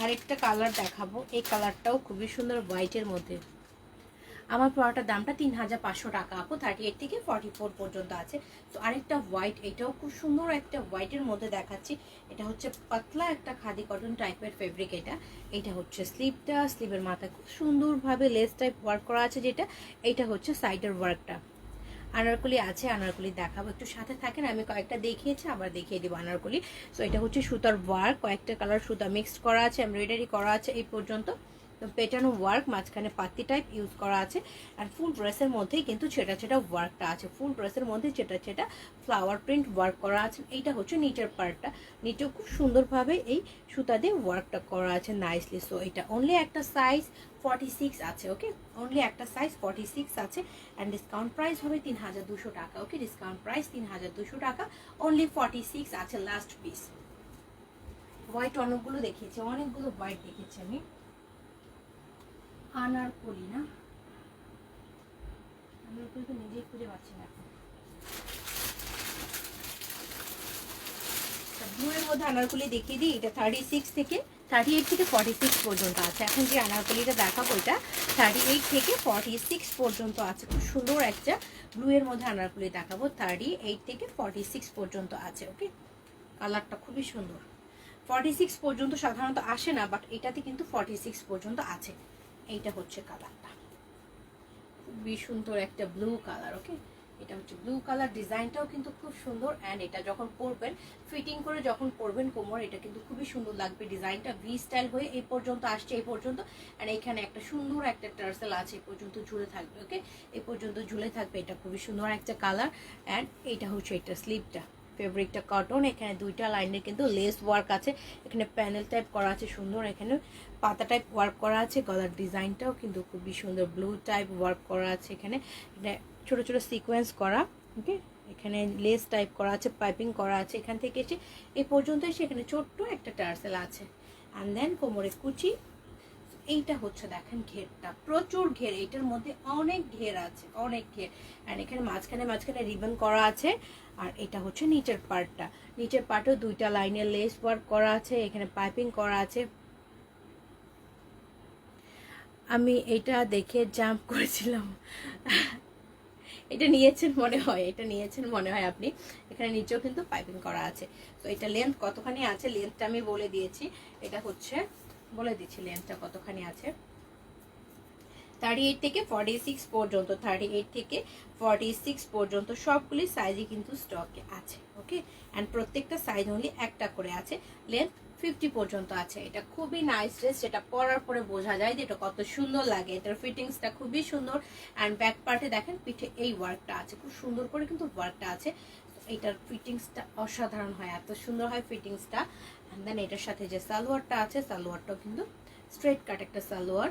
Speaker 1: আরেকটা কালার দেখাবো, এই কালারটাও খুবই সুন্দর হোয়াইটের মধ্যে। আমার পড়াটার দামটা 3500 টাকা আপু, 38 থেকে 44 পর্যন্ত আছে। তো আরেকটা হোয়াইট, এটাও খুব সুন্দর একটা হোয়াইটের মধ্যে দেখাচ্ছি। এটা হচ্ছে পাতলা একটা খাদি কটন টাইপের ফেব্রিক। এটা হচ্ছে স্লিভটা, স্লিভের মাথা খুব সুন্দরভাবে লেস টাইপ ওয়ার্ক করা আছে, যেটা এইটা হচ্ছে সাইডের ওয়ার্কটা। আনারকলি আছে, আনারকলি দেখাবো, একটু সাথে থাকেন। আমি কয়েকটা দেখিয়েছি, আবার দেখিয়ে দিব আনারকলি। সো এটা হচ্ছে সুতার ওয়ার্ক, কয়েকটা কালার সুতা মিক্সড করা আছে, এমব্রয়ডারি করা আছে এই পর্যন্ত, পেটানো ওয়ার্ক, মাঝখানে পাত্তি টাইপ ইউজ করা আছে। আর ফুল ড্রেসের মধ্যেই কিন্তু ছেটা ছেটা ওয়ার্কটা আছে, ফুল ড্রেসের মধ্যে ছেটা ছেটা ফ্লাওয়ার প্রিন্ট ওয়ার্ক করা আছে। এইটা হচ্ছে নিচের পার্টটা, নিচেও খুব সুন্দরভাবে এই সুতা দিয়ে ওয়ার্কটা করা আছে নাইসলি। সো এটা অনলি একটা সাইজ 46 আছে, ওকে। অনলি একটা সাইজ 46 আছে অ্যান্ড ডিসকাউন্ট প্রাইস হবে 3200 টাকা, ওকে। ডিসকাউন্ট প্রাইস 3200 টাকা, অনলি 46 আছে লাস্ট পিস। হোয়াইট অনেকগুলো দেখিয়েছি, অনেকগুলো হোয়াইট দেখেছি আমি। আনারকলি না, আনারকলি তো নিজেই খুঁজে পাচ্ছি না এখন। ব্লুয়ের মধ্যে আনারকলি দেখিয়ে দিই। এটা 38 থেকে 46 পর্যন্ত আছে। এখন যে আনারকলিটা দেখাবো এটা 38 থেকে 46 পর্যন্ত আছে। খুব সুন্দর একটা ব্লুয়ের মধ্যে আনারকলি দেখাবো, 38 থেকে 46 পর্যন্ত আছে, ওকে। কালারটা খুবই সুন্দর। 46 পর্যন্ত সাধারণত আসে না, বাট এটাতে কিন্তু 46 পর্যন্ত আছে। এইটা হচ্ছে কালারটা, খুবই সুন্দর একটা ব্লু কালার, ওকে। এটা হচ্ছে ব্লু কালার, ডিজাইনটাও কিন্তু খুব সুন্দর। অ্যান্ড এটা যখন পরবেন, ফিটিং করে যখন পরবেন কোমর, এটা কিন্তু খুবই সুন্দর লাগবে। ডিজাইনটা ভি স্টাইল হয়ে এই পর্যন্ত আসছে, এই পর্যন্ত। অ্যান্ড এখানে একটা সুন্দর একটা টার্সেল আছে, এই পর্যন্ত ঝুলে থাকবে, ওকে। এই পর্যন্ত ঝুলে থাকবে। এটা খুবই সুন্দর একটা কালার। অ্যান্ড এটা হচ্ছে এটা স্লিভটা, ফেব্রিকটা কটন। এখানে দুইটা লাইনের কিন্তু লেস ওয়ার্ক আছে, এখানে প্যানেল টাইপ করা আছে সুন্দর, এখানে পাতা টাইপ ওয়ার্ক করা আছে। গলার ডিজাইনটাও কিন্তু খুবই সুন্দর, ব্লু টাইপ ওয়ার্ক করা আছে, এখানে ছোট ছোট সিকোয়েন্স করা, ওকে। এখানে লেস টাইপ করা আছে, পাইপিং করা আছে। এখান থেকে এসে এই পর্যন্ত এসে এখানে ছোট্ট একটা টার্সেল আছে। অ্যান্ড দেন কোমরে কুচি। এইটা হচ্ছে দেখেন ঘেরটা, প্রচুর ঘের, এটার মধ্যে অনেক ঘের আছে, অনেক ঘের। অ্যান্ড এখানে মাঝখানে মাঝখানে রিবন করা আছে। আর এটা হচ্ছে নিচের পার্টটা, নিচের পার্টেও দুইটা লাইনের লেস ওয়ার্ক করা আছে, এখানে পাইপিং করা আছে। আমি এটা দেখে জাম্প করেছিলাম। এটা নিয়েছেন মনে হয়, এটা নিয়েছেন মনে হয় আপনি। এখানে নিচেও কিন্তু পাইপিং করা আছে। তো এটা লেন্থ কতখানি আছে, লেন্থটা আমি বলে দিয়েছি। এটা হচ্ছে বলে দিচ্ছি লেন্থটা কতখানি আছে। 38 থেকে 46 পর্যন্ত, 38 থেকে 46 পর্যন্ত সবগুলি সাইজই কিন্তু স্টকে আছে, ওকে। অ্যান্ড প্রত্যেকটা সাইজ অনলি একটা করে আছে। লেন্থ 50 পর্যন্ত আছে। এটা খুবই নাইস ড্রেস, যেটা পরার পরে বোঝা যায় যে এটা কত সুন্দর লাগে। এটার ফিটিংসটা খুবই সুন্দর। অ্যান্ড ব্যাক পার্টে দেখেন পিঠে এই ওয়ার্কটা আছে, খুব সুন্দর করে কিন্তু ওয়ার্কটা আছে। এটার ফিটিংসটা অসাধারণ হয়, এত সুন্দর হয় ফিটিংসটা। অ্যান্ড দেন এটার সাথে যে সালোয়ারটা আছে, সালোয়ারটাও কিন্তু স্ট্রেট কাট একটা সালোয়ার,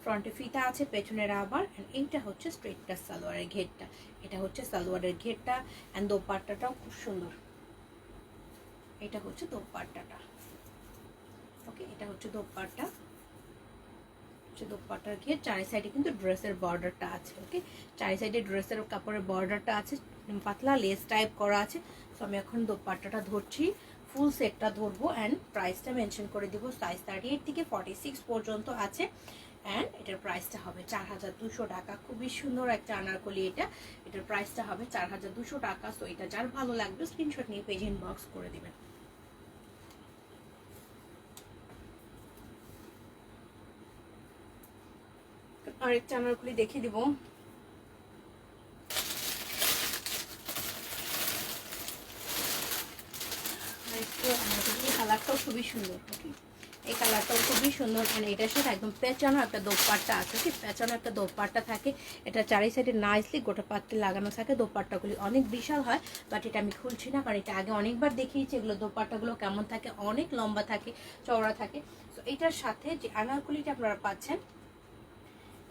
Speaker 1: ফ্রন্টে ফিতা আছে, পেছনে রাবার। এন্ড এইটা হচ্ছে স্ট্রেট কাট সালোয়ারের ঘেরটা। এটা হচ্ছে সালোয়ারের ঘেরটা। এন্ড দোপাট্টাটাও খুব সুন্দর। এটা হচ্ছে দোপাট্টাটা, ওকে। এটা হচ্ছে দোপাট্টা। হচ্ছে দোপাট্টার ঘের, চারি সাইডে কিন্তু ড্রেসের বর্ডারটা আছে। ওকে, চারি সাইডে ড্রেসের কাপড়ের বর্ডারটা আছে, পাতলা লেস টাইপ করা আছে। সো আমি এখন দোপাট্টাটা ধরছি, ফুল সেটটা ধরবো অ্যান্ড প্রাইসটা মেনশন করে দিব। সাইজ 38 থেকে 46 পর্যন্ত আছে অ্যান্ড এটার প্রাইসটা হবে 4200 টাকা। খুবই সুন্দর একটা আনারকলি এটা, এটার প্রাইসটা হবে 4200 টাকা। সো এটা যার ভালো লাগবে স্ক্রিনশট নিয়ে পেজ ইনবক্স করে দিবেন। আরেকটা আনারকলি দেখিয়ে দিব। কালারটাও খুবই সুন্দর, ওকে এই কালারটাও খুবই সুন্দর। মানে এটার সাথে একদম পেঁচানো একটা দোপাট্টা আছে, ওকে পেঁচানো একটা দোপাট্টা থাকে। এটা চারি সাইডে নাইসলি গোটা পাত্রে লাগানো থাকে। দোপাট্টাগুলি অনেক বিশাল হয়, বাট এটা আমি খুলছি না কারণ এটা আগে অনেকবার দেখিয়েছি এগুলো দোপাট্টাগুলো কেমন থাকে, অনেক লম্বা থাকে, চওড়া থাকে। তো এটার সাথে যে আনারকলিটা আপনারা পাচ্ছেন,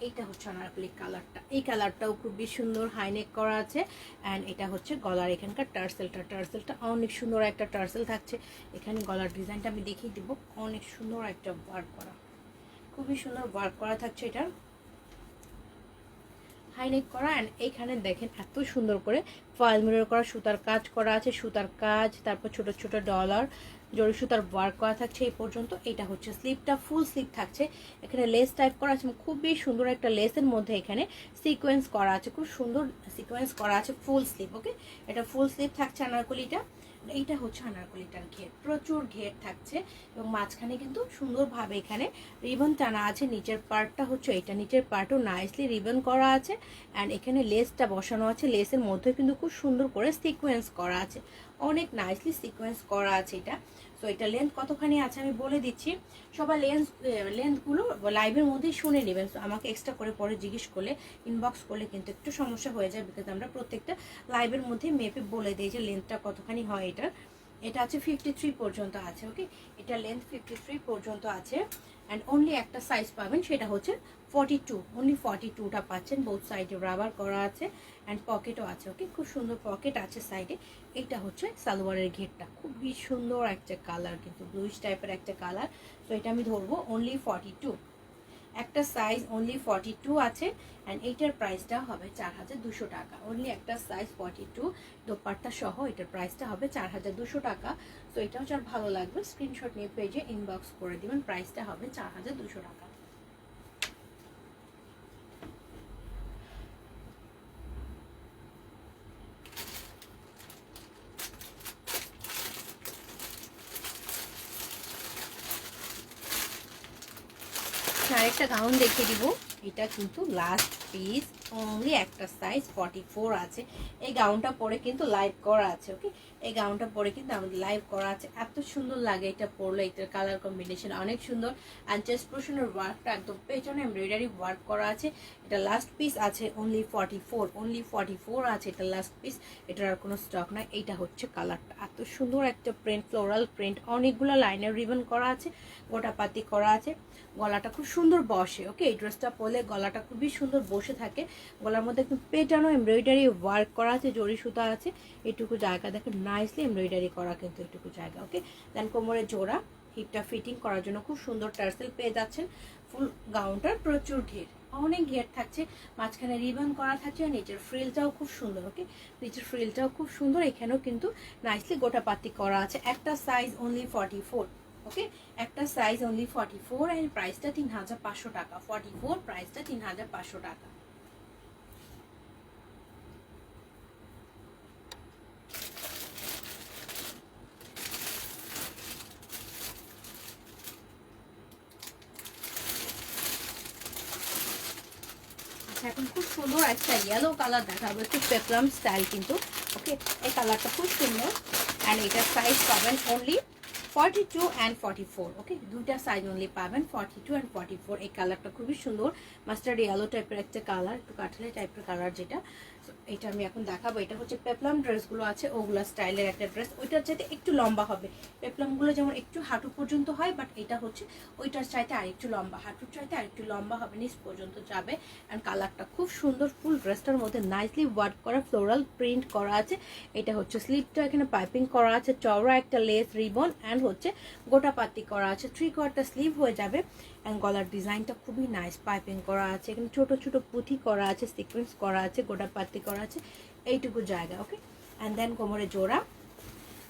Speaker 1: এইটা হচ্ছে আনারকলি কালারটা। এই কালারটাও খুবই সুন্দর, হাইনেক করা আছে অ্যান্ড এটা হচ্ছে গলার এখানকার টার্সেলটা অনেক সুন্দর একটা টার্সেল থাকছে। এখানে গলার ডিজাইনটা আমি দেখিয়ে দিব, অনেক সুন্দর একটা ওয়ার্ক করা, খুবই সুন্দর ওয়ার্ক করা থাকছে। এটার হাইনেক করা অ্যান্ড এইখানে দেখেন এত সুন্দর করে ফয়েল মিরর করা সুতার কাজ করা আছে, সুতার কাজ, তারপর ছোট ছোট ডলার জরি সুতার ওয়ার্ক করা থাকছে এই পর্যন্ত। এটা হচ্ছে স্লিভটা, ফুল স্লিভ থাকছে। এখানে লেস টাইপ করা আছে, খুবই সুন্দর একটা লেসের মধ্যে এখানে সিকোয়েন্স করা আছে, খুব সুন্দর সিকোয়েন্স করা আছে, ফুল স্লিভ। ওকে, এটা ফুল স্লিভ থাকছে আনারকলিটা। এইটা হচ্ছে আনারকলিটার ঘের, প্রচুর ঘের থাকছে এবং মাঝখানে কিন্তু সুন্দরভাবে এখানে রিবন টানা আছে। নিচের পার্টটা হচ্ছে এটা, নিচের পার্টও নাইসলি রিবন করা আছে অ্যান্ড এখানে লেসটা বসানো আছে। লেসের মধ্যে কিন্তু খুব সুন্দর করে সিকোয়েন্স করা আছে, অনেক নাইসলি সিকোয়েন্স করা আছে এটা। সো এটা লেন্থ কতখানি আছে আমি বলে দিচ্ছি। সবাই লেন্থগুলো লাইভের মধ্যেই শুনে নেবেন। সো আমাকে এক্সট্রা করে পরে জিজ্ঞেস করলে, ইনবক্স করলে কিন্তু একটু সমস্যা হয়ে যায়, বিকজ আমরা প্রত্যেকটা লাইভের মধ্যে মেপে বলে দিই যে লেন্থটা কতখানি হয় এটার। এটা আছে 53 পর্যন্ত আছে। ওকে, এটা লেন্থ 53 পর্যন্ত আছে অ্যান্ড অনলি একটা সাইজ পাবেন, সেটা হচ্ছে 42, অনলি 42টা পাচ্ছেন। বোথ সাইডে রাবার করা আছে অ্যান্ড পকেটও আছে। ওকে, খুব সুন্দর পকেট আছে সাইডে। এইটা হচ্ছে সালোয়ারের ঘেরটা, খুবই সুন্দর একটা কালার, কিন্তু ব্লুইশ টাইপের একটা কালার। তো এটা আমি ধরবো অনলি 42, একটা সাইজ অনলি 42 আছে অ্যান্ড এইটার প্রাইসটা হবে 4200 টাকা। অনলি একটা সাইজ 42 দোপাট্টা সহ এটার প্রাইসটা হবে 4200 টাকা। তো এটাও যার ভালো লাগবে স্ক্রিনশট নিয়ে পেজে ইনবক্স করে দিবেন, প্রাইসটা হবে 4200 টাকা। আরেকটা গাউন দেখিয়ে দিব, এটা কিন্তু লাস্ট পিস, অনলি একটা সাইজ 44 আছে। এই গাউনটা পরে কিন্তু লাইভ করা আছে। ওকে, এই গাউনটা পরে কিন্তু আমাদের লাইভ করা আছে, এত সুন্দর লাগে এটা পরলে। এটার কালার কম্বিনেশন অনেক সুন্দর অ্যান্ড চেস্ট পোর্শনের ওয়ার্কটা একদম পেছনে এমব্রয়ডারি ওয়ার্ক করা আছে। এটা লাস্ট পিস আছে অনলি 44, অনলি 44 আছে এটা লাস্ট পিস, এটার আর কোনো স্টক নাই। এইটা হচ্ছে কালারটা, এত সুন্দর একটা প্রিন্ট, ফ্লোরাল প্রিন্ট, অনেকগুলো লাইনের রিবন করা আছে, গোটা পাতি করা আছে। গলাটা খুব সুন্দর বসে। ওকে, এই ড্রেসটা পরলে গলাটা খুবই সুন্দর বসে থাকে। গলার মধ্যে একটু পেটানো এমব্রয়ডারি ওয়ার্ক করা আছে, জরি সুতা আছে, এটুকু জায়গা দেখে নাইসলি এমব্রয়ডারি করা কিন্তু এটুকু জায়গা। ওকে, দেন কোমরে জোড়া, হিপটা ফিটিং করার জন্য খুব সুন্দর টার্সেল পেয়ে যাচ্ছেন। ফুল গাউনটার প্রচুর ঘের, অনেক ঘের থাকছে, মাঝখানে রিবন করা থাকছে আর নিচের ফ্রিলটাও খুব সুন্দর। ওকে, নিচের ফ্রিলটাও খুব সুন্দর, এখানেও কিন্তু নাইসলি গোটা পাতি করা আছে। একটা সাইজ অনলি 44। ওকে, একটা সাইজ অনলি 44 এর প্রাইসটা 3500 টাকা। 44 প্রাইসটা 3500 টাকা। এখন খুব সুন্দর একটা ইয়েলো কালার দেখাবো, একটু পেপ্লাম স্টাইল কিন্তু। ওকে, এই কালারটা খুব সুন্দর অ্যান্ড এটার সাইজ পাবেন অনলি 42 অ্যান্ড 44। ওকে, দুইটা সাইজ অনলি পাবেন 42 অ্যান্ড 44। এই কালারটা খুবই সুন্দর, মাস্টার্ড ইয়েলো টাইপের একটা কালার, একটু কাঠালি টাইপের কালার যেটা। এটা আমি এখন দেখাবো। এটা হচ্ছে পেপ্লাম ড্রেসগুলো আছে ওগুলা স্টাইলের একটা ড্রেস, ওইটার চাইতে একটু লম্বা হবে। পেপ্লামগুলো যেমন একটু হাঁটু পর্যন্ত হয়, বাট এটা হচ্ছে ওইটার চাইতে আরেকটু লম্বা, হাঁটুর চাইতে আরেকটু লম্বা হবে, নিচ পর্যন্ত যাবে। অ্যান্ড কালারটা খুব সুন্দর, ফুল ড্রেসটার মধ্যে নাইসলি ওয়ার্ক করা ফ্লোরাল প্রিন্ট করা আছে। এটা হচ্ছে স্লিভটা, এখানে পাইপিং করা আছে, চওড়া একটা লেস রিবন অ্যান্ড হচ্ছে গোটা পাতি করা আছে। 3/4 স্লিভ হয়ে যাবে অ্যান্ড গলার ডিজাইনটা খুবই নাইস, পাইপিং করা আছে, এখানে ছোটো ছোটো পুঁথি করা আছে, সিকোয়েন্স করা আছে, গোটা পাতি করা আছে, এইটুকু জায়গা। ওকে, অ্যান্ড দেন কোমরে জোড়া,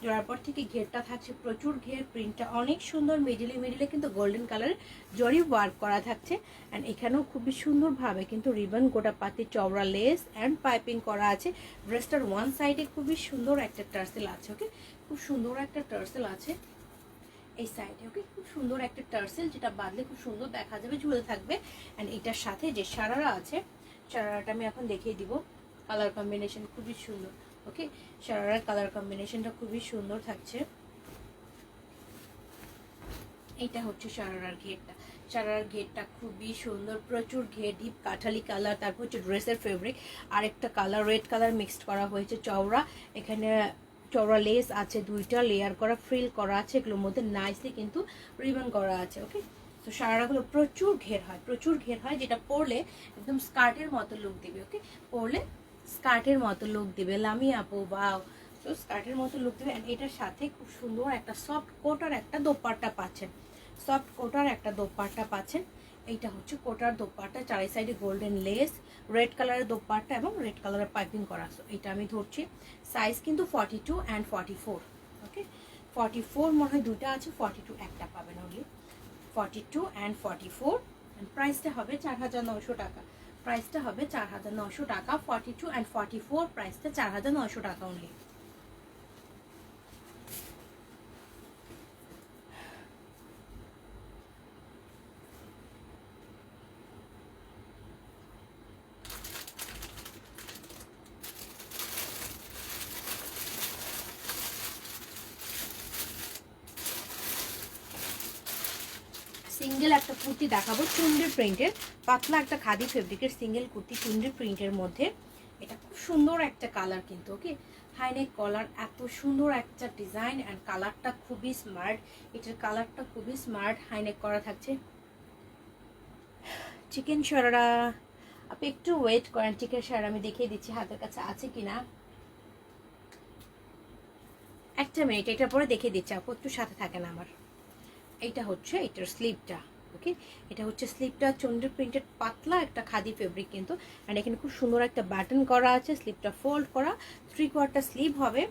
Speaker 1: জোড়ার পর থেকে ঘেরটা থাকছে প্রচুর ঘের, প্রিন্টটা অনেক সুন্দর, মিডিলে কিন্তু গোল্ডেন কালারের জরি ওয়ার্ক করা থাকছে। অ্যান্ড এখানেও খুবই সুন্দরভাবে কিন্তু রিবন, গোটা পাতি, চওড়া লেস অ্যান্ড পাইপিং করা আছে। ড্রেসটার ওয়ান সাইডে খুবই সুন্দর একটা টার্সেল আছে। ওকে, খুব সুন্দর একটা টার্সেল আছে এই সাইডে। ওকে, খুব সুন্দর একটা টার্সেল, যেটা বাঁধলে খুব সুন্দর দেখা যাবে, ঝুলে থাকবে। অ্যান্ড এটার সাথে যে সারারা আছে, সারারাটা আমি এখন দেখিয়ে দিব। কালার কম্বিনেশন খুবই সুন্দর। ওকে, সারারার কালার কম্বিনেশনটা খুবই সুন্দর থাকছে। এইটা হচ্ছে সারারার ঘেরটা, সারারার ঘেরটা খুবই সুন্দর, প্রচুর ঘের, ডিপ কাঠালি কালার। তারপর হচ্ছে ড্রেসের ফেব্রিক আরেকটা কালার, রেড কালার মিক্সড করা হয়েছে। চওড়া, এখানে চওড়া লেস আছে, দুইটা লেয়ার করা, ফ্রিল করা আছে, এগুলোর মধ্যে নাইসলি কিন্তু রিবন করা আছে। ওকে, তো সারারাগুলো প্রচুর ঘের হয়, প্রচুর ঘের হয়, যেটা পরলে একদম স্কার্টের মতো লুক দিবে। ওকে, পরলে স্কার্টের মতো লুক দিবে। লামি আপু বাও, তো স্কার্টের মতো লুক দিবে। অ্যান্ড এটার সাথে খুব সুন্দর একটা সফট কোটার একটা দোপাট্টা পাচ্ছেন, সফট কোটার একটা দোপাট্টা পাচ্ছেন। এইটা হচ্ছে কোটার দোপাট্টা, চারি সাইডে গোল্ডেন লেস, রেড কালারের দোপাট্টা এবং রেড কালারের পাইপিং করা। এটা আমি ধরছি, সাইজ কিন্তু 42 অ্যান্ড 44। ওকে, 44 মনে হয় দুইটা আছে, 42 একটা পাবেন অনলি, 42 অ্যান্ড 44। প্রাইসটা হবে 4900 টাকা, প্রাইসটা হবে 4900 টাকা। 42 অ্যান্ড 44 প্রাইসটা 4900 টাকা অনলি। সিঙ্গেল একটা কুর্তি দেখাবো, চুন্ডির প্রিন্টের, পাতলা একটা খাদি ফেব্রিকের সিঙ্গেল কুর্তি চুন্ডির প্রিন্টের মধ্যে। এটা খুব সুন্দর একটা কালার কিন্তু। ওকে, হাইনেক কলার, এত সুন্দর একটা ডিজাইন অ্যান্ড কালারটা খুবই স্মার্ট, এটার কালারটা খুবই স্মার্ট, হাইনেক করা থাকছে। চিকেন শরারা, আপনি একটু ওয়েট করেন, চিকেন শরারা আমি দেখিয়ে দিচ্ছি হাতের কাছে আছে কিনা, একটা মিনিট, এটার পরে দেখিয়ে দিচ্ছি আপু, একটু সাথে থাকেন আমার। এইটা হচ্ছে এটার স্লিপটা। ওকে, এটা হচ্ছে স্লিপটা, চন্ডি প্রিন্টেড পাতলা একটা খাদি ফেব্রিক কিন্তু। অ্যান্ড এখানে খুব সুন্দর একটা বাটন করা আছে, স্লিপটা ফোল্ড করা, 3/4 স্লিভ হবে।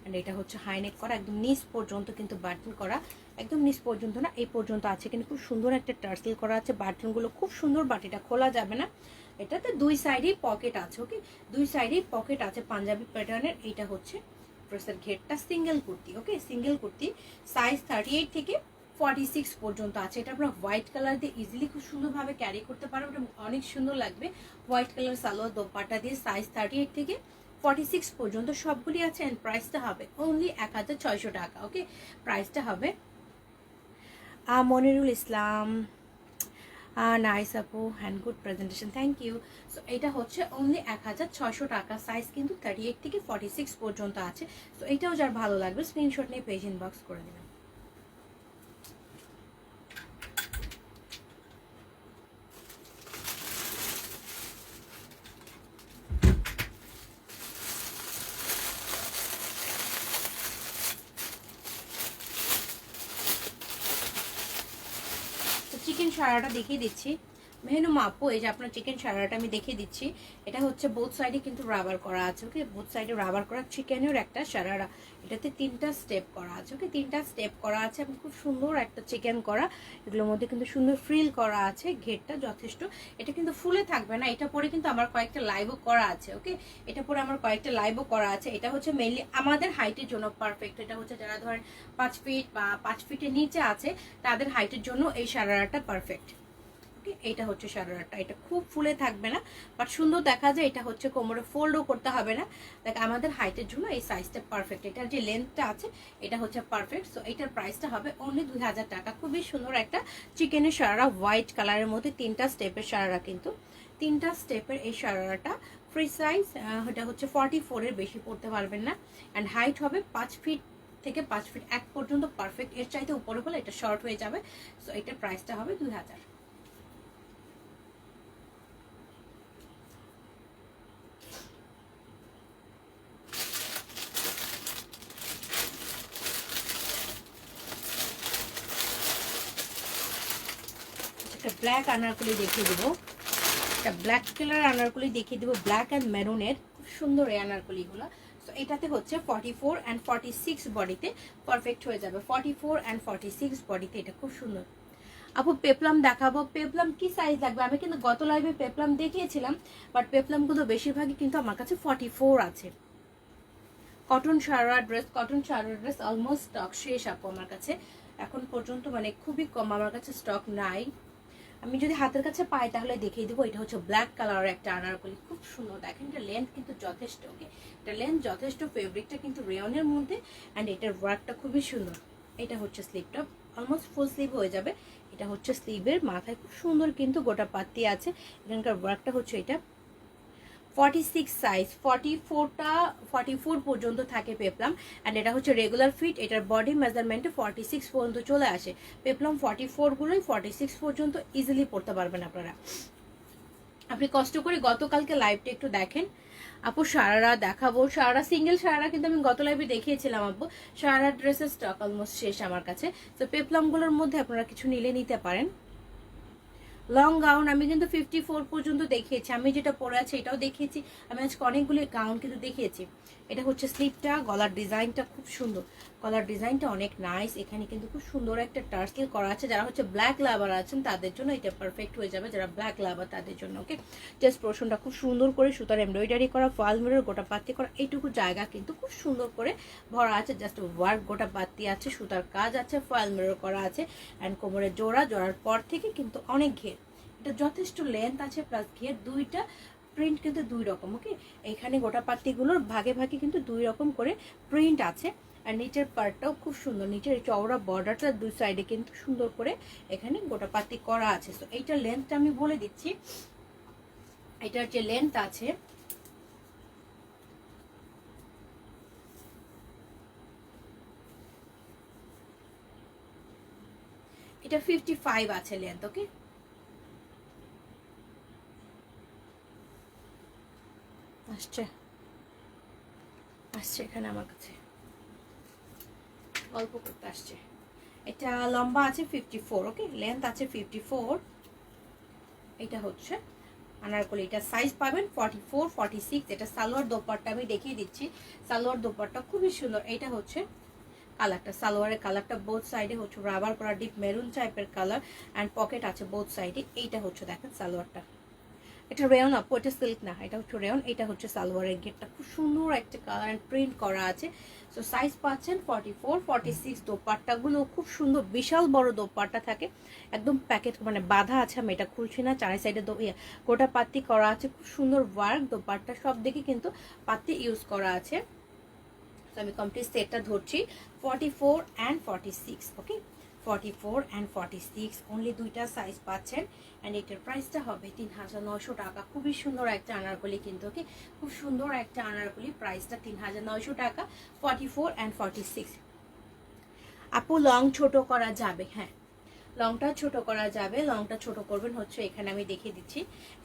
Speaker 1: অ্যান্ড এটা হচ্ছে হাইনেক করা, একদম নিচ পর্যন্ত কিন্তু বাটন করা, একদম নিচ পর্যন্ত না, এই পর্যন্ত আছে। কিন্তু খুব সুন্দর একটা টার্সেল করা আছে, বাটনগুলো খুব সুন্দর, বাটিটা খোলা যাবে না। এটাতে দুই সাইডেই পকেট আছে। ওকে, দুই সাইডেই পকেট আছে পাঞ্জাবি প্যাটার্নের। এইটা হচ্ছে ড্রেসের ঘেরটা, সিঙ্গেল কুর্তি। ওকে, সিঙ্গেল কুর্তি, সাইজ 38 থেকে 46 পর্যন্ত আছে। এটা আপনারা হোয়াইট কালার দিয়ে ইজিলি খুব সুন্দরভাবে ক্যারি করতে পারবেন, এটা অনেক সুন্দর লাগবে। হোয়াইট কালার সালোয়ার দোপাট্টা দিয়ে, সাইজ 38 থেকে 46 পর্যন্ত সবগুলি আছে। অ্যান্ড প্রাইসটা হবে অনলি 1600 টাকা। ওকে, প্রাইসটা হবে। মনিরুল ইসলাম, নাইস আপু, hand good presentation, thank you. So এটা হচ্ছে অনলি 1600 টাকা, সাইজ কিন্তু 38 থেকে 46 পর্যন্ত আছে। সো এটাও যার ভালো লাগবে স্ক্রিনশট নিয়ে পেজ ইনবক্স করে দেবেন। চিকেন সারাটা দেখিয়ে দিচ্ছি, মেনু মাপো। এই যে আপনার চিকেন সারাটা আমি দেখিয়ে দিচ্ছি, এটা হচ্ছে বোথ সাইডে কিন্তু রাবার করা আছে। ওকে, বোথ সাইডে রাবার করা চিকেনের একটা সারারা, এটাতে 3টা স্টেপ করা আছে। ওকে, 3টা স্টেপ করা আছে এবং খুব সুন্দর একটা চিকেন করা, এগুলোর মধ্যে কিন্তু সুন্দর ফ্রিল করা আছে। ঘেরটা যথেষ্ট, এটা কিন্তু ফুলে থাকবে না। এটা পরে কিন্তু আমার কয়েকটা লাইভও করা আছে। ওকে, এটা পরে আমার কয়েকটা লাইভও করা আছে। এটা হচ্ছে মেইনলি আমাদের হাইটের জন্য পারফেক্ট। এটা হচ্ছে যারা ধরেন 5 ফিট বা 5 ফিটের নিচে আছে, তাদের হাইটের জন্য এই সারারাটা পারফেক্ট। এটা হচ্ছে সারারাটা, এটা খুব ফুলে থাকবে না, বাট সুন্দর দেখা যায়। এটা হচ্ছে কোমরে ফোল্ডও করতে হবে না, দেখ আমাদের হাইটের জন্য এই সাইজটা পারফেক্ট। এটার যে লেন্থটা আছে এটা হচ্ছে পারফেক্ট। সো এটার প্রাইসটা হবে অনলি 2000 টাকা। খুবই সুন্দর একটা চিকেনের সারারা, হোয়াইট কালারের মধ্যে 3টা স্টেপের সারারা কিন্তু, 3টা স্টেপের এই সারারাটা ফ্রি সাইজ। এটা হচ্ছে 44-এর বেশি পড়তে পারবেন না। অ্যান্ড হাইট হবে 5 ফিট থেকে 5 ফিট 1 পর্যন্ত পারফেক্ট। এর চাইতে উপরে হলে এটা শর্ট হয়ে যাবে। সো এটার প্রাইসটা হবে 2000। একটা ব্ল্যাক আনারকলি দেখিয়ে দেবো, একটা ব্ল্যাক কালার আনারকলি দেখিয়ে দেবো, ব্ল্যাক অ্যান্ড মেরুনের খুব সুন্দর এই আনারকলিগুলো। সো এটাতে হচ্ছে 44 অ্যান্ড 46 বডিতে পারফেক্ট হয়ে যাবে, 44 অ্যান্ড 46 বডিতে এটা খুব সুন্দর। আপু পেপলাম দেখাবো, পেপলাম কি সাইজ লাগবে? আমি কিন্তু গত লাইভে পেপলাম দেখিয়েছিলাম, বাট পেপলামগুলো বেশিরভাগই কিন্তু আমার কাছে 44 আছে। কটন সারা ড্রেস অলমোস্ট স্টক শেষ আপু আমার কাছে এখন পর্যন্ত, মানে খুবই কম, আমার কাছে স্টক নাই। আমি যদি হাতের কাছে পাই তাহলে দেখিয়ে দেবো। এটা হচ্ছে ব্ল্যাক কালারের একটা আনারকলি, খুব সুন্দর। দেখেন এটা লেন্থ কিন্তু যথেষ্ট, ওকে এটা লেন্থ যথেষ্ট, ফেব্রিকটা কিন্তু রেয়নের মধ্যে, অ্যান্ড এটার ওয়ার্কটা খুবই সুন্দর। এটা হচ্ছে স্লিভটা, অলমোস্ট ফুল স্লিভ হয়ে যাবে। এটা হচ্ছে স্লিভের মাথায় খুব সুন্দর কিন্তু গোটা পাত্তি আছে। এখানকার ওয়ার্কটা হচ্ছে এটা 46 সাইজ, 44 পর্যন্ত থাকে পেপলাম, অ্যান্ড এটা হচ্ছে রেগুলার ফিট। এটার বডি মেজারমেন্টে 46 পর্যন্ত চলে আসে। পেপলাম 44 গুলোই 46 পর্যন্ত ইজিলি পড়তে পারবেন আপনারা। আপনি কষ্ট করে গতকালকে লাইভটা একটু দেখেন আপু। সারারা দেখাবো, সারারা সিঙ্গেল সারারা কিন্তু আমি গত লাইভে দেখিয়েছিলাম আপু। সারারা ড্রেসের স্টক অলমোস্ট শেষ আমার কাছে। তো পেপলামগুলোর মধ্যে আপনারা কিছু নিলে নিতে পারেন। লং গাউন আমি কিন্তু 54 পর্যন্ত দেখিয়েছি, আমি যেটা পরে আছে এটাও দেখিয়েছি। আমি আজকে অনেকগুলি গাউন কিন্তু দেখিয়েছি। এটা হচ্ছে স্লিভটা, গলার ডিজাইনটা খুব সুন্দর, গলার ডিজাইনটা অনেক নাইস। এখানে কিন্তু খুব সুন্দর একটা টার্সেল করা আছে। যারা হচ্ছে ব্ল্যাক লাভার আছেন তাদের জন্য এটা পারফেক্ট হয়ে যাবে, যারা ব্ল্যাক লাভার তাদের জন্য। ওকে জাস্ট পোর্শনটা খুব সুন্দর করে সুতার এমব্রয়ডারি করা, ফল মিরর গোটা পাত্তি করা, এইটুকু জায়গা কিন্তু খুব সুন্দর করে ভরা আছে। জাস্ট ওয়ার্ক গোটা পাত্তি আছে, সুতার কাজ আছে, ফল মিরর করা আছে, অ্যান্ড কোমরের জোড়ার পর থেকে কিন্তু অনেক ঘের, এটা যথেষ্ট লেন্থ আছে প্লাস ঘের। দুইটা প্রিন্ট কিন্তু দুই রকম, ওকে এখানে গোটা পাত্তিগুলোর ভাগে ভাগে কিন্তু দুই রকম করে প্রিন্ট আছে। আর নিচের পার্টটাও খুব সুন্দর, নিচের চওড়া বর্ডারটা দুই সাইডে কিন্তু সুন্দর করে এখানে গোটা পাত্তি করা আছে। তো এইটার লেন্থটা আমি বলে দিচ্ছি। এটার যে লেন্থ আছে এটা 55 আছে লেন্থ, ওকে আসছে আসছে এখানে আমার কাছে গল্প করতে আসছে। এটা লম্বা আছে 54, ওকে লেন্থ আছে 54। এটা হচ্ছে আনারকলি, এটা সাইজ পাবেন 44 46। এটা সালোয়ার দোপাট্টা আমি দেখিয়ে দিচ্ছি, সালোয়ার দোপাট্টা খুবই সুন্দর। এটা হচ্ছে কালারটা, সালোয়ারের কালারটা বোথ সাইডে হচ্ছে রাবার করা ডিপ মেরুন টাইপের কালার, অ্যান্ড পকেট আছে বোথ সাইডে। এইটা হচ্ছে দেখেন সালোয়ারটা, এটা রেয়ন আপু, এটা সিল্ক না, এটা হচ্ছে রেয়ন। এটা হচ্ছে সালোয়ারের গেটটা, খুব সুন্দর একটা কালার অ্যান্ড প্রিন্ট করা আছে। সো সাইজ পাচ্ছেন 44 46। দোপাট্টাগুলো খুব সুন্দর, বিশাল বড় দোপাট্টা থাকে, একদম প্যাকেট মানে বাঁধা আছে, আমি এটা খুলছি না, চারি সাইডে গোটা পাত্তি করা আছে, খুব সুন্দর ওয়ার্ক। দোপাট্টা সব দিকে কিন্তু পাত্তি ইউজ করা আছে। তো আমি কমপ্লিট সেটটা ধরছি 44 অ্যান্ড 46, ওকে 44 অ্যান্ড 46 অনলি দুইটা সাইজ পাচ্ছেন। অ্যান্ড এটার প্রাইসটা হবে 3900 টাকা। খুবই সুন্দর একটা আনারকলি কিন্তু, ওকে খুব সুন্দর একটা আনারকলি, প্রাইসটা 3900 টাকা, 44 অ্যান্ড 46। আপু লং ছোট করা যাবে? হ্যাঁ লংটা ছোট করা যাবে। লংটা ছোট করবেন হচ্ছে এখানে আমি দেখিয়ে দিচ্ছি,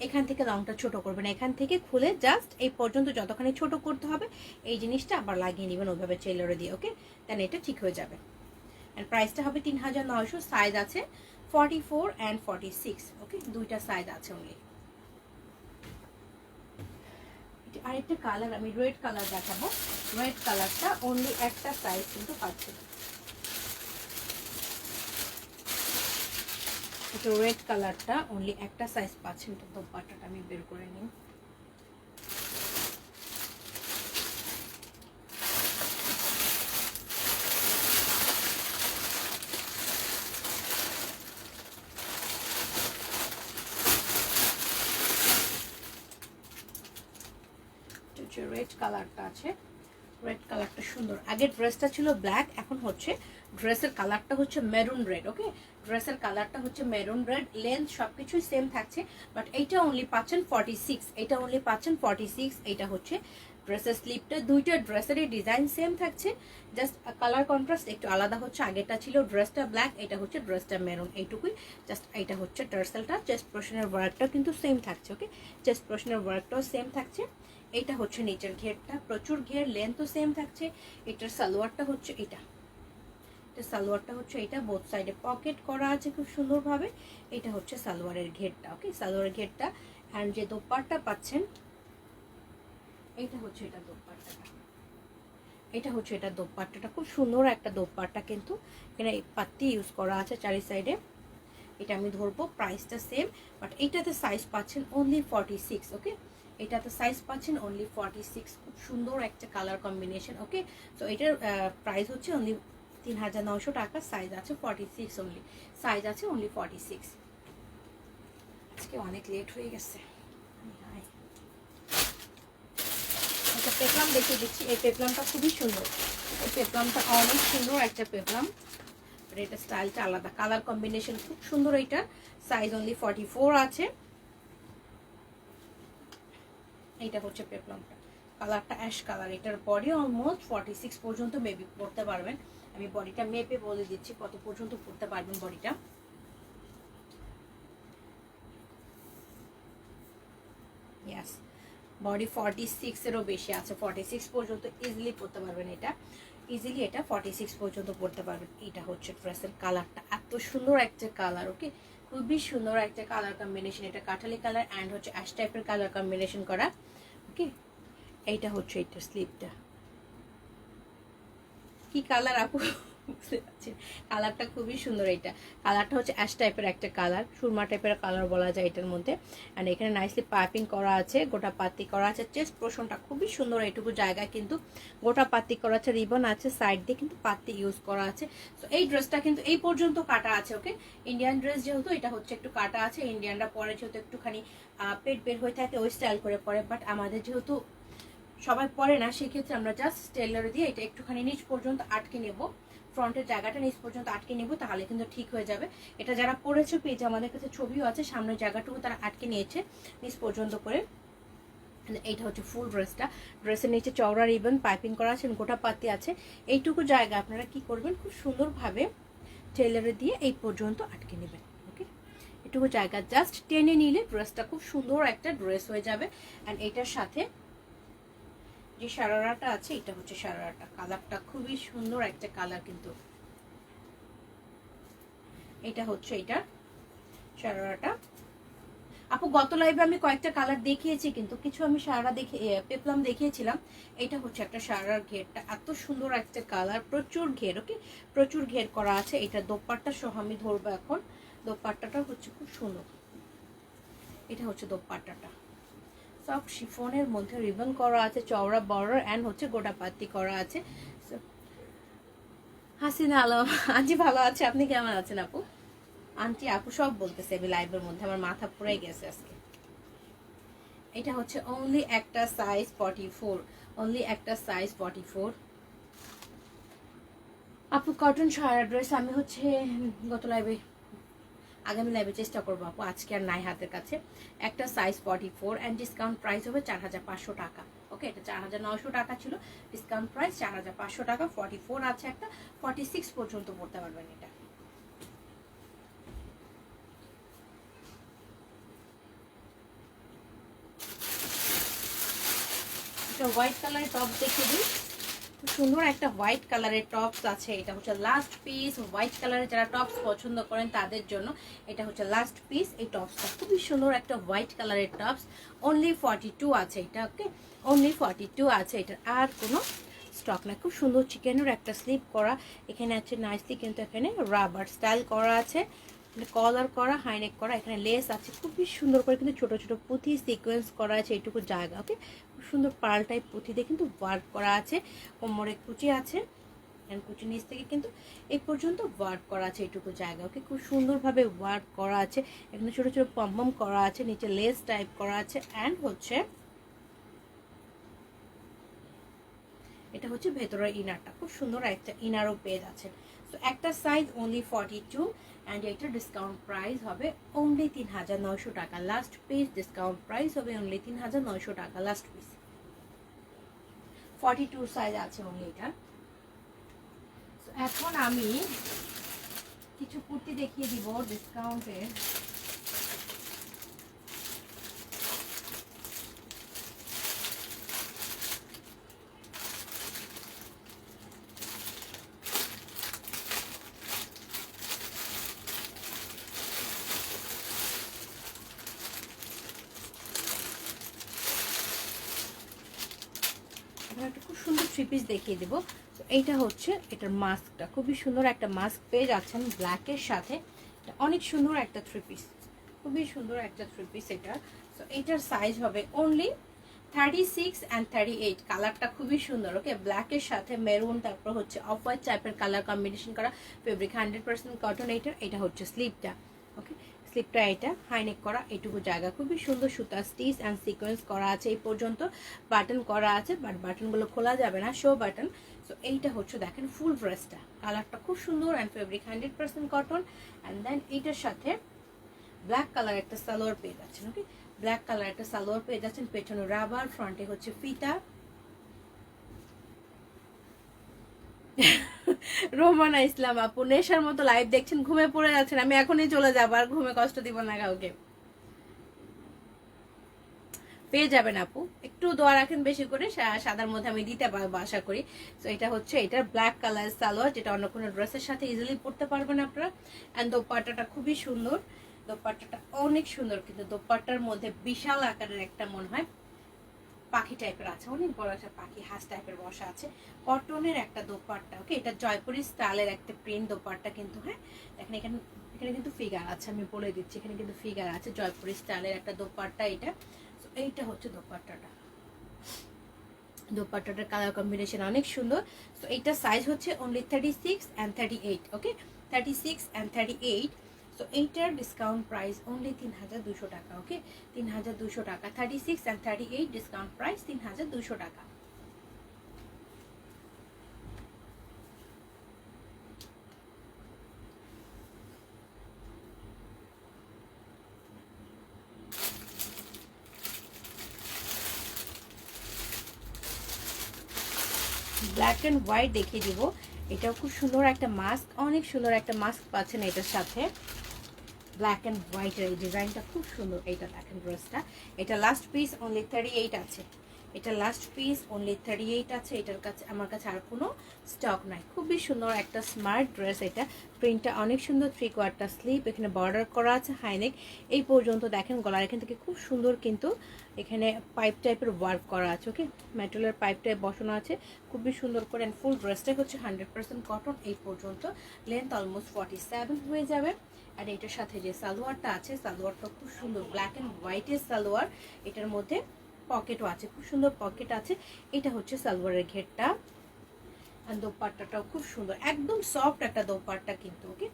Speaker 1: এখান থেকে লংটা ছোট করবেন, এখান থেকে খুলে জাস্ট এই পর্যন্ত যতখানি ছোট করতে হবে এই জিনিসটা আবার লাগিয়ে নেবেন ওইভাবে টেইলরে দিয়ে, ওকে দেন এটা ঠিক হয়ে যাবে। অ্যান্ড প্রাইসটা হবে 3900। সাইজ আছে 44 অ্যান্ড 46, ওকে দুইটা সাইজ আছে অনলি। আরেকটা কালার আমি রেড কালার দেখাবো, রেড কালারটা অনলি একটা সাইজ কিন্তু পাচ্ছে। এটা রেড কালারটা অনলি একটা সাইজ পাচ্ছেন। তো দোপাট্টাটা আমি বের করে নিই। রেড কালারটা আছে, রেড কালারটা সুন্দর। আগে ড্রেসটা ছিল ব্ল্যাক, এখন হচ্ছে ড্রেসের কালারটা হচ্ছে মেরুন রেড, ওকে ড্রেসের কালারটা হচ্ছে মেরুন রেড। লেন্থ সবকিছুই সেম থাকছে, বাট এইটা অনলি পাচ্ছেন 46, এটা অনলি পাচ্ছেন 46। এটা হচ্ছে ড্রেসের স্লিপটা, দুইটা ড্রেসেরই ডিজাইন সেম থাকছে, জাস্ট কালার কন্ট্রাস্ট একটু আলাদা হচ্ছে। আগেটা ছিল ড্রেসটা ব্ল্যাক, এটা হচ্ছে ড্রেসটা মেরুন, এইটুকুই জাস্ট। এটা হচ্ছে টার্সেলটা, চেস্ট পোর্শনের ওয়ার্কটা কিন্তু সেম থাকছে, ওকে চেস্ট পোর্শনের ওয়ার্কটাও সেম থাকছে। এটা হচ্ছে নিচের ঘেরটা, প্রচুর ঘের, লেন্থও সেম থাকছে। এটার সালোয়ারটা হচ্ছে এটা এটা সালোয়ারটা হচ্ছে এটা, বোথ সাইডে পকেট করা আছে খুব সুন্দরভাবে। এটা হচ্ছে সালোয়ারের ঘেরটা, ওকে, সালোয়ারের ঘেরটা। অ্যান্ড যে দোপাট্টা পাচ্ছেন, এটা হচ্ছে এটা দোপাট্টাটা, এটা হচ্ছে এটা দোপাট্টাটা, খুব সুন্দর একটা দোপাট্টা কিন্তু। এখানে পাত্তি ইউজ করা আছে চারি সাইডে। এটা আমি ধরবো, প্রাইসটা সেম, বাট এইটাতে সাইজ পাচ্ছেন অনলি 46, ওকে। এটাতে সাইজ পাচ্ছেন অনলি 46, খুব সুন্দর একটা কালার কম্বিনেশন, ওকে। তো এটার প্রাইস হচ্ছে অনলি 3900 টাকা, সাইজ আছে 46 অনলি, সাইজ আছে অনলি 46। আজকে অনেক লেট হয়ে গেছে। একটা পেপলাম দেখিয়ে দিচ্ছি, এই পেপলামটা খুবই সুন্দর, এই পেপলামটা অনেক সুন্দর একটা পেপলাম। এটা স্টাইলটা আলাদা, কালার কম্বিনেশন খুব সুন্দর। এটা সাইজ অনলি 44 আছে। এইটা হচ্ছে পেপলামটা, কালারটা অ্যাশ কালার। এটার বডি অলমোস্ট 46 পর্যন্ত মেবি পড়তে পারবেন। আমি বডিটা মেপে বলে দিচ্ছি কত পর্যন্ত পড়তে পারবেন বডিটা। ইয়াস, বডি 46 এরও বেশি আছে, 46 পর্যন্ত ইজিলি পড়তে পারবেন এটা, ইজিলি এটা 46 পর্যন্ত পড়তে পারবেন। এটা হচ্ছে ড্রেসের কালারটা, এত সুন্দর একটা কালার, ওকে, খুবই সুন্দর একটা কালার কম্বিনেশন। এটা কাঠালি কালার অ্যান্ড হচ্ছে অ্যাশ টাইপের কালার কম্বিনেশন করা, ওকে। এইটা হচ্ছে এটা স্লিপটা, কি কালার আপু বুঝতে পারছেন, কালারটা খুবই সুন্দর। এটা কালারটা হচ্ছে অ্যাশ টাইপের একটা কালার, সুরমা টাইপের কালার বলা যায় এটার মধ্যে। অ্যান্ড এখানে নাইসলি পাইপিং করা আছে, গোটা পাতি করা আছে। চেস্ট পোর্শনটা খুবই সুন্দর, এইটুকু জায়গায় কিন্তু গোটা পাতি করা আছে, রিবন আছে সাইড দিয়ে কিন্তু পাতি ইউজ করা আছে। তো এই ড্রেসটা কিন্তু এই পর্যন্ত কাটা আছে, ওকে। ইন্ডিয়ান ড্রেস যেহেতু এটা হচ্ছে একটু কাটা আছে, ইন্ডিয়ানরা পরে যেহেতু একটুখানি পেট বের হয়ে থাকে ওই স্টাইল করে পরে, বাট আমাদের যেহেতু সবাই পরে না, সেক্ষেত্রে আমরা জাস্ট টেলার দিয়ে এটা একটুখানি নিচ পর্যন্ত আটকে নেব, ফ্রন্টের জায়গাটা নিচ পর্যন্ত আটকে নেব, তাহলে কিন্তু ঠিক হয়ে যাবে। এটা যারা পরেছে পেজে আমাদের কাছে ছবিও আছে, সামনের জায়গাটুকু তারা আটকে নিয়েছে নিচ পর্যন্ত করে। এইটা হচ্ছে ফুল ড্রেসটা, ড্রেসের নিচে চওড়া রিবন পাইপিং করা আছে, গোটা পাতি আছে। এইটুকু জায়গা আপনারা কি করবেন, খুব সুন্দরভাবে টেলারে দিয়ে এই পর্যন্ত আটকে নেবেন, ওকে। এটুকু জায়গা জাস্ট টেনে নিলে ড্রেসটা খুব সুন্দর একটা ড্রেস হয়ে যাবে। অ্যান্ড এটার সাথে যে সারারাটা আছে, এটা হচ্ছে সারারাটা, কালারটা খুবই সুন্দর একটা কালার কিন্তু। এটা হচ্ছে এটা সারারাটা। আপু গত লাইভে আমি কয়েকটা কালার দেখিয়েছি, কিন্তু কিছু আমি সারা দেখে পেপলাম দেখিয়েছিলাম। এটা হচ্ছে একটা সারার ঘেরটা, এত সুন্দর একটা কালার, প্রচুর ঘের, ওকে, প্রচুর ঘের করা আছে। এটা দোপাট্টা সহ আমি ধরবো এখন, দোপাট্টাটা হচ্ছে খুব সুন্দর। এটা হচ্ছে দোপাট্টাটা, সফট শিফনের মধ্যে রিবন করা আছে, চওড়া বর্ডার অ্যান্ড হচ্ছে গোটা পাতি করা আছে। হাসিনা আলম আন্টি ভালো আছে, আপনি কেমন আছেন আপু? আন্টি আপু সব বলতেছে আমি লাইভের মধ্যে, আমার মাথা পুরাই গেছে আজকে। এটা হচ্ছে অনলি একটা সাইজ 44, অনলি একটা সাইজ 44। আপু কটন শাড়ি ড্রেস আমি হচ্ছে গত লাইভে, আগামী লাইভে চেষ্টা করবো আপু, আজকে আর নাই হাতের কাছে। একটা সাইজ 44 অ্যান্ড ডিসকাউন্ট প্রাইস হবে 4500 টাকা, ওকে। এটা 4900 টাকা ছিল, ডিসকাউন্ট প্রাইস 4500 টাকা। 44 আছে একটা, 46 পর্যন্ত পড়তে পারবেন এটা। হোয়াইট কালারের টপ দেখে দিই, খুব সুন্দর একটা হোয়াইট কালারের টপস আছে। এটা হচ্ছে লাস্ট পিস, হোয়াইট কালারের যারা টপস পছন্দ করেন তাদের জন্য এটা হচ্ছে লাস্ট পিস। এই টপসটা খুবই সুন্দর একটা হোয়াইট কালারের টপস, অনলি 42 আছে এটা, ওকে, অনলি 42 আছে। এটার আর কোনো স্টক না। খুব সুন্দর চিকেনের একটা স্লিপ করা, এখানে আছে নাইসলি কিন্তু এখানে রাবার স্টাইল করা আছে, কলার করা, হাইনেক করা, এখানে লেস আছে খুবই সুন্দর করে কিন্তু ছোট ছোট পুঁথি সিকোয়েন্স করা আছে এইটুকু জায়গা, ওকে। খুব সুন্দর পার্ল টাইপ পুঁথি দিয়ে কিন্তু ওয়ার্ক করা আছে, কোমরে কুচি আছে, কুচির নিচ থেকে কিন্তু এই পর্যন্ত ওয়ার্ক করা আছে এইটুকু জায়গা, ওকে। খুব সুন্দরভাবে ওয়ার্ক করা আছে, এখানে ছোট ছোট পম্পম করা আছে, নিচে লেস টাইপ করা আছে। অ্যান্ড হচ্ছে এটা হচ্ছে ভেতরের ইনারটা, খুব সুন্দর একটা ইনারও পেজ আছে। তো একটা সাইজ অনলি 42 অ্যান্ড এটা ডিসকাউন্ট প্রাইস হবে অনলি 3900 টাকা। লাস্ট পিস ডিসকাউন্ট প্রাইস হবে অনলি 3900 টাকা, লাস্ট পিস 42 সাইজ আছে অনলি এটা। এখন আমি কিছু কুর্তি দেখিয়ে দিব ডিসকাউন্টের। থ্রি পিস দেখিয়ে দেবো। তো এইটা হচ্ছে এটার মাস্কটা, খুবই সুন্দর একটা মাস্ক পেয়ে যাচ্ছেন ব্ল্যাকের সাথে। অনেক সুন্দর একটা থ্রি পিস, খুবই সুন্দর একটা থ্রি পিস এটা। তো এইটার সাইজ হবে অনলি 36 and 38। কালারটা খুবই সুন্দর, ওকে, ব্ল্যাকের সাথে মেরুন, তারপর হচ্ছে অফ হোয়াইট টাইপের কালার কম্বিনেশন করা ফেব্রিক, 100% কটন। এটা হচ্ছে স্লিপটা, ওকে, স্লিপটা এটা হাইনেক করা, এইটুকু জায়গা খুবই সুন্দর সুতা স্টিচ অ্যান্ড সিকোয়েন্স করা আছে। এই পর্যন্ত বাটন করা আছে, বাট বাটনগুলো খোলা যাবে না, শো বাটন। সো এইটা হচ্ছে দেখেন ফুল ড্রেসটা, কালারটা খুব সুন্দর and fabric 100% cotton. And then এইটার সাথে ব্ল্যাক কালার একটা সালোয়ার পেয়ে যাচ্ছেন, ওকে, ব্ল্যাক কালার একটা সালোয়ার পেয়ে যাচ্ছেন, পেছনে রাবার, ফ্রন্টে হচ্ছে ফিতা। রোমানা ইসলাম আপু নেশার মতো লাইভ দেখছেন, ঘুমে পড়ে যাচ্ছেন, আমি এখনই চলে যাবো, আর ঘুমে কষ্ট দিব না কাউকে। পেয়ে যাবেন আপু, একটু দোয়া রাখেন বেশি করে, সাদার মধ্যে আমি দিতে পারবো আশা করি। তো এটা হচ্ছে এটার ব্ল্যাক কালার সালোয়ার, যেটা অন্য কোনো ড্রেসের সাথে ইজিলি পরতে পারবেন আপনারা। অ্যান্ড দোপাট্টাটা খুবই সুন্দর, দোপাট্টাটা অনেক সুন্দর, কিন্তু দোপাট্টার মধ্যে বিশাল আকারের একটা মনে হয় পাখি টাইপের আছে, অনেক বড় একটা পাখি হাঁস টাইপের বসা আছে। কটনের একটা দোপাট্টা, ওকে, এটা জয়পুরি স্টাইলের একটা প্রিন্ট দোপাট্টা কিন্তু। হ্যাঁ দেখেন এখানে এখানে কিন্তু ফিগার আছে, আমি বলে দিচ্ছি, এখানে কিন্তু ফিগার আছে, জয়পুরি স্টাইলের একটা দোপাট্টা এটা। এইটা হচ্ছে দোপাট্টাটা, দোপাট্টাটার কালার কম্বিনেশন অনেক সুন্দর। তো এইটা সাইজ হচ্ছে অনলি 36 and 38, ওকে, 36 and 38। তো এইটার ডিসকাউন্ট প্রাইস অনলি 3200 টাকা, ওকে, 3200 টাকা, 36 and 38 ডিসকাউন্ট প্রাইস 3200 টাকা। ব্ল্যাক অ্যান্ড হোয়াইট দেখিয়ে দিব, এটাও খুব সুন্দর একটা মাস্ক, অনেক সুন্দর একটা মাস্ক পাচ্ছেন এটার সাথে। ব্ল্যাক অ্যান্ড হোয়াইটের এই ডিজাইনটা খুব সুন্দর। এইটা দেখেন ড্রেসটা, এটা লাস্ট পিস অনলি 38 আছে, এটা লাস্ট পিস অনলি 38 আছে। এটার কাছে আমার কাছে আর কোনো স্টক নাই। খুবই সুন্দর একটা স্মার্ট ড্রেস এটা, প্রিন্টটা অনেক সুন্দর, 3/4 স্লিপ, এখানে বর্ডার করা আছে হাইনেক এই পর্যন্ত। দেখেন গলার এখান থেকে খুব সুন্দর কিন্তু এখানে পাইপ টাইপের ওয়ার্ক করা আছে, ওকে, মেটালের পাইপ টাইপ বসানো আছে খুবই সুন্দর করে। অ্যান্ড ফুল ড্রেসটা হচ্ছে 100% কটন এই পর্যন্ত, লেন্থ অলমোস্ট 47 হয়ে যাবে। আর এটার সাথে যে সালোয়ারটা আছে, সালোয়ারটা খুব সুন্দর ব্ল্যাক অ্যান্ড হোয়াইটের সালোয়ার, এটার মধ্যে পকেটও আছে, খুব সুন্দর পকেট আছে। এটা হচ্ছে সালোয়ারের ঘেরটা। আর দোপাট্টাটাও খুব সুন্দর, একদম সফট একটা দোপাট্টা কিন্তু, ওকে,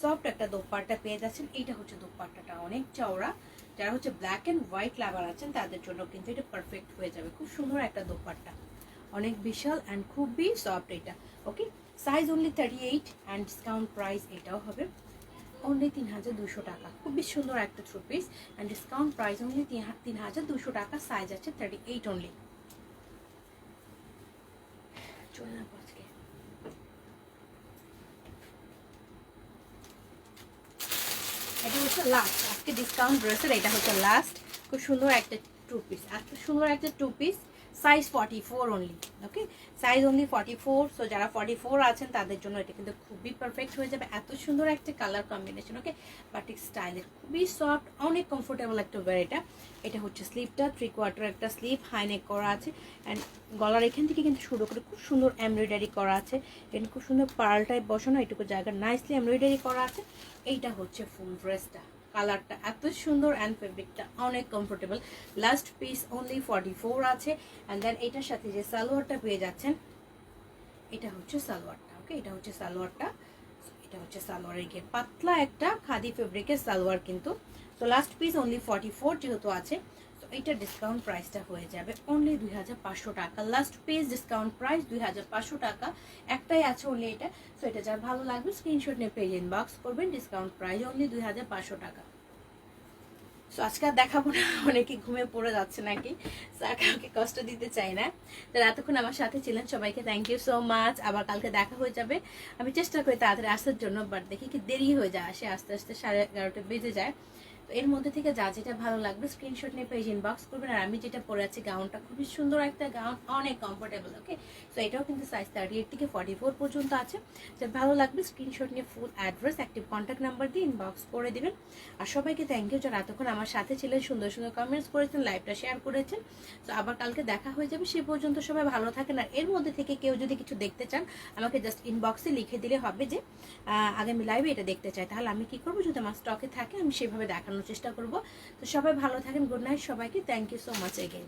Speaker 1: সফট একটা দোপাট্টা পেয়ে যাচ্ছেন। এইটা হচ্ছে দোপাট্টাটা অনেক চওড়া, যারা হচ্ছে ব্ল্যাক অ্যান্ড হোয়াইট লাভার আছেন তাদের জন্য কিন্তু এটা পারফেক্ট হয়ে যাবে। খুব সুন্দর একটা দোপাট্টা, অনেক বিশাল অ্যান্ড খুবই সফট এটা, okay, size only 38 and discount price এটাও হবে অনলি 3200 টাকা। খুবই সুন্দর একটা three piece and discount price only 3200 টাকা, সাইজ আছে 38 অনলি। চলে না আজকে এটা হচ্ছে লাস্ট, আজকে ডিসকাউন্ট ড্রেসের এটা হচ্ছে লাস্ট। খুব সুন্দর একটা টু পিস, এত সুন্দর একটা টু পিস, সাইজ 44 অনলি, ওকে, সাইজ অনলি 44। সো যারা 44 আছেন তাদের জন্য এটা কিন্তু খুবই পারফেক্ট হয়ে যাবে। এত সুন্দর একটা কালার কম্বিনেশন, ওকে, বাটিক স্টাইলের, খুবই সফট, অনেক কমফোর্টেবল একটা ওয়্যার এটা। এটা হচ্ছে স্লিপটা, 3/4 একটা স্লিপ, হাইনেক করা আছে। অ্যান্ড গলার এখান থেকে কিন্তু শুরু করে খুব সুন্দর এমব্রয়ডারি করা আছে, এখানে খুব সুন্দর পার্ল টাইপ বসানো, এটুকু জায়গা নাইসলি এমব্রয়ডারি করা আছে। এইটা হচ্ছে ফুল ড্রেসটা, কালারটা এত সুন্দর অ্যান্ড ফেব্রিকটা অনেক কমফোর্টেবল। লাস্ট পিস অনলি 44 আছে। অ্যান্ড দেন এটার সাথে যে সালোয়ারটা পেয়ে যাচ্ছেন, এটা হচ্ছে সালোয়ারটা, ওকে, এটা হচ্ছে সালোয়ারটা, এটা হচ্ছে সালোয়ারের ঘের, পাতলা একটা খাদি ফেব্রিকের সালোয়ার কিন্তু। তো লাস্ট পিস অনলি 44 যেহেতু আছে, তো এইটার ডিসকাউন্ট প্রাইসটা হয়ে যাবে অনলি 2500 টাকা। লাস্ট পিস ডিসকাউন্ট প্রাইস 2500 টাকা, একটাই আছে অনলি এটা। সো এটা যার ভালো লাগবে স্ক্রিনশট নিয়ে পেজ ইনবক্স করবেন, ডিসকাউন্ট প্রাইস অনলি 2500 টাকা। সো আজকে আর দেখাবো না, অনেকে ঘুমিয়ে পড়ে যাচ্ছে নাকি, স্যার কাউকে কষ্ট দিতে চাই না। যারা এতক্ষণ আমার সাথে ছিলেন সবাইকে থ্যাংক ইউ সো মাচ। আবার কালকে দেখা হয়ে যাবে, আমি চেষ্টা করি তাড়াতাড়ি আসার জন্য, বাট দেখি কি দেরি হয়ে যায়, আসে আস্তে আস্তে 11:30 বেজে যায়। তো এর মধ্যে থেকে যা যেটা ভালো লাগবে স্ক্রিনশট নিয়ে পেজ ইনবক্স করবেন। আর আমি যেটা পরে আছি গাউনটা খুবই সুন্দর একটা গাউন, অনেক কমফোর্টেবল। ওকে, সো এটাও কিন্তু সাইজ 38 থেকে 44 পর্যন্ত আছে। যা ভালো লাগবে স্ক্রিনশট নিয়ে full address, active contact number দিয়ে ইনবক্স করে দিবেন। আর সবাইকে থ্যাংক ইউ যারা এতক্ষণ আমার সাথে ছিলেন, সুন্দর সুন্দর কমেন্টস করেছেন, লাইভটা শেয়ার করেছেন। তো আবার কালকে দেখা হয়ে যাবে, সে পর্যন্ত সবাই ভালো থাকেন। আর এর মধ্যে থেকে কেউ যদি কিছু দেখতে চান আমাকে জাস্ট ইনবক্সে লিখে দিলে হবে যে আগামী লাইভে এটা দেখতে চাই, তাহলে আমি কি করবো, যদি আমার স্টকে থাকে আমি সেভাবে দেখানোর চেষ্টা করব। তো সবাই ভালো থাকেন, গুড নাইট সবাইকে, thank you so much again.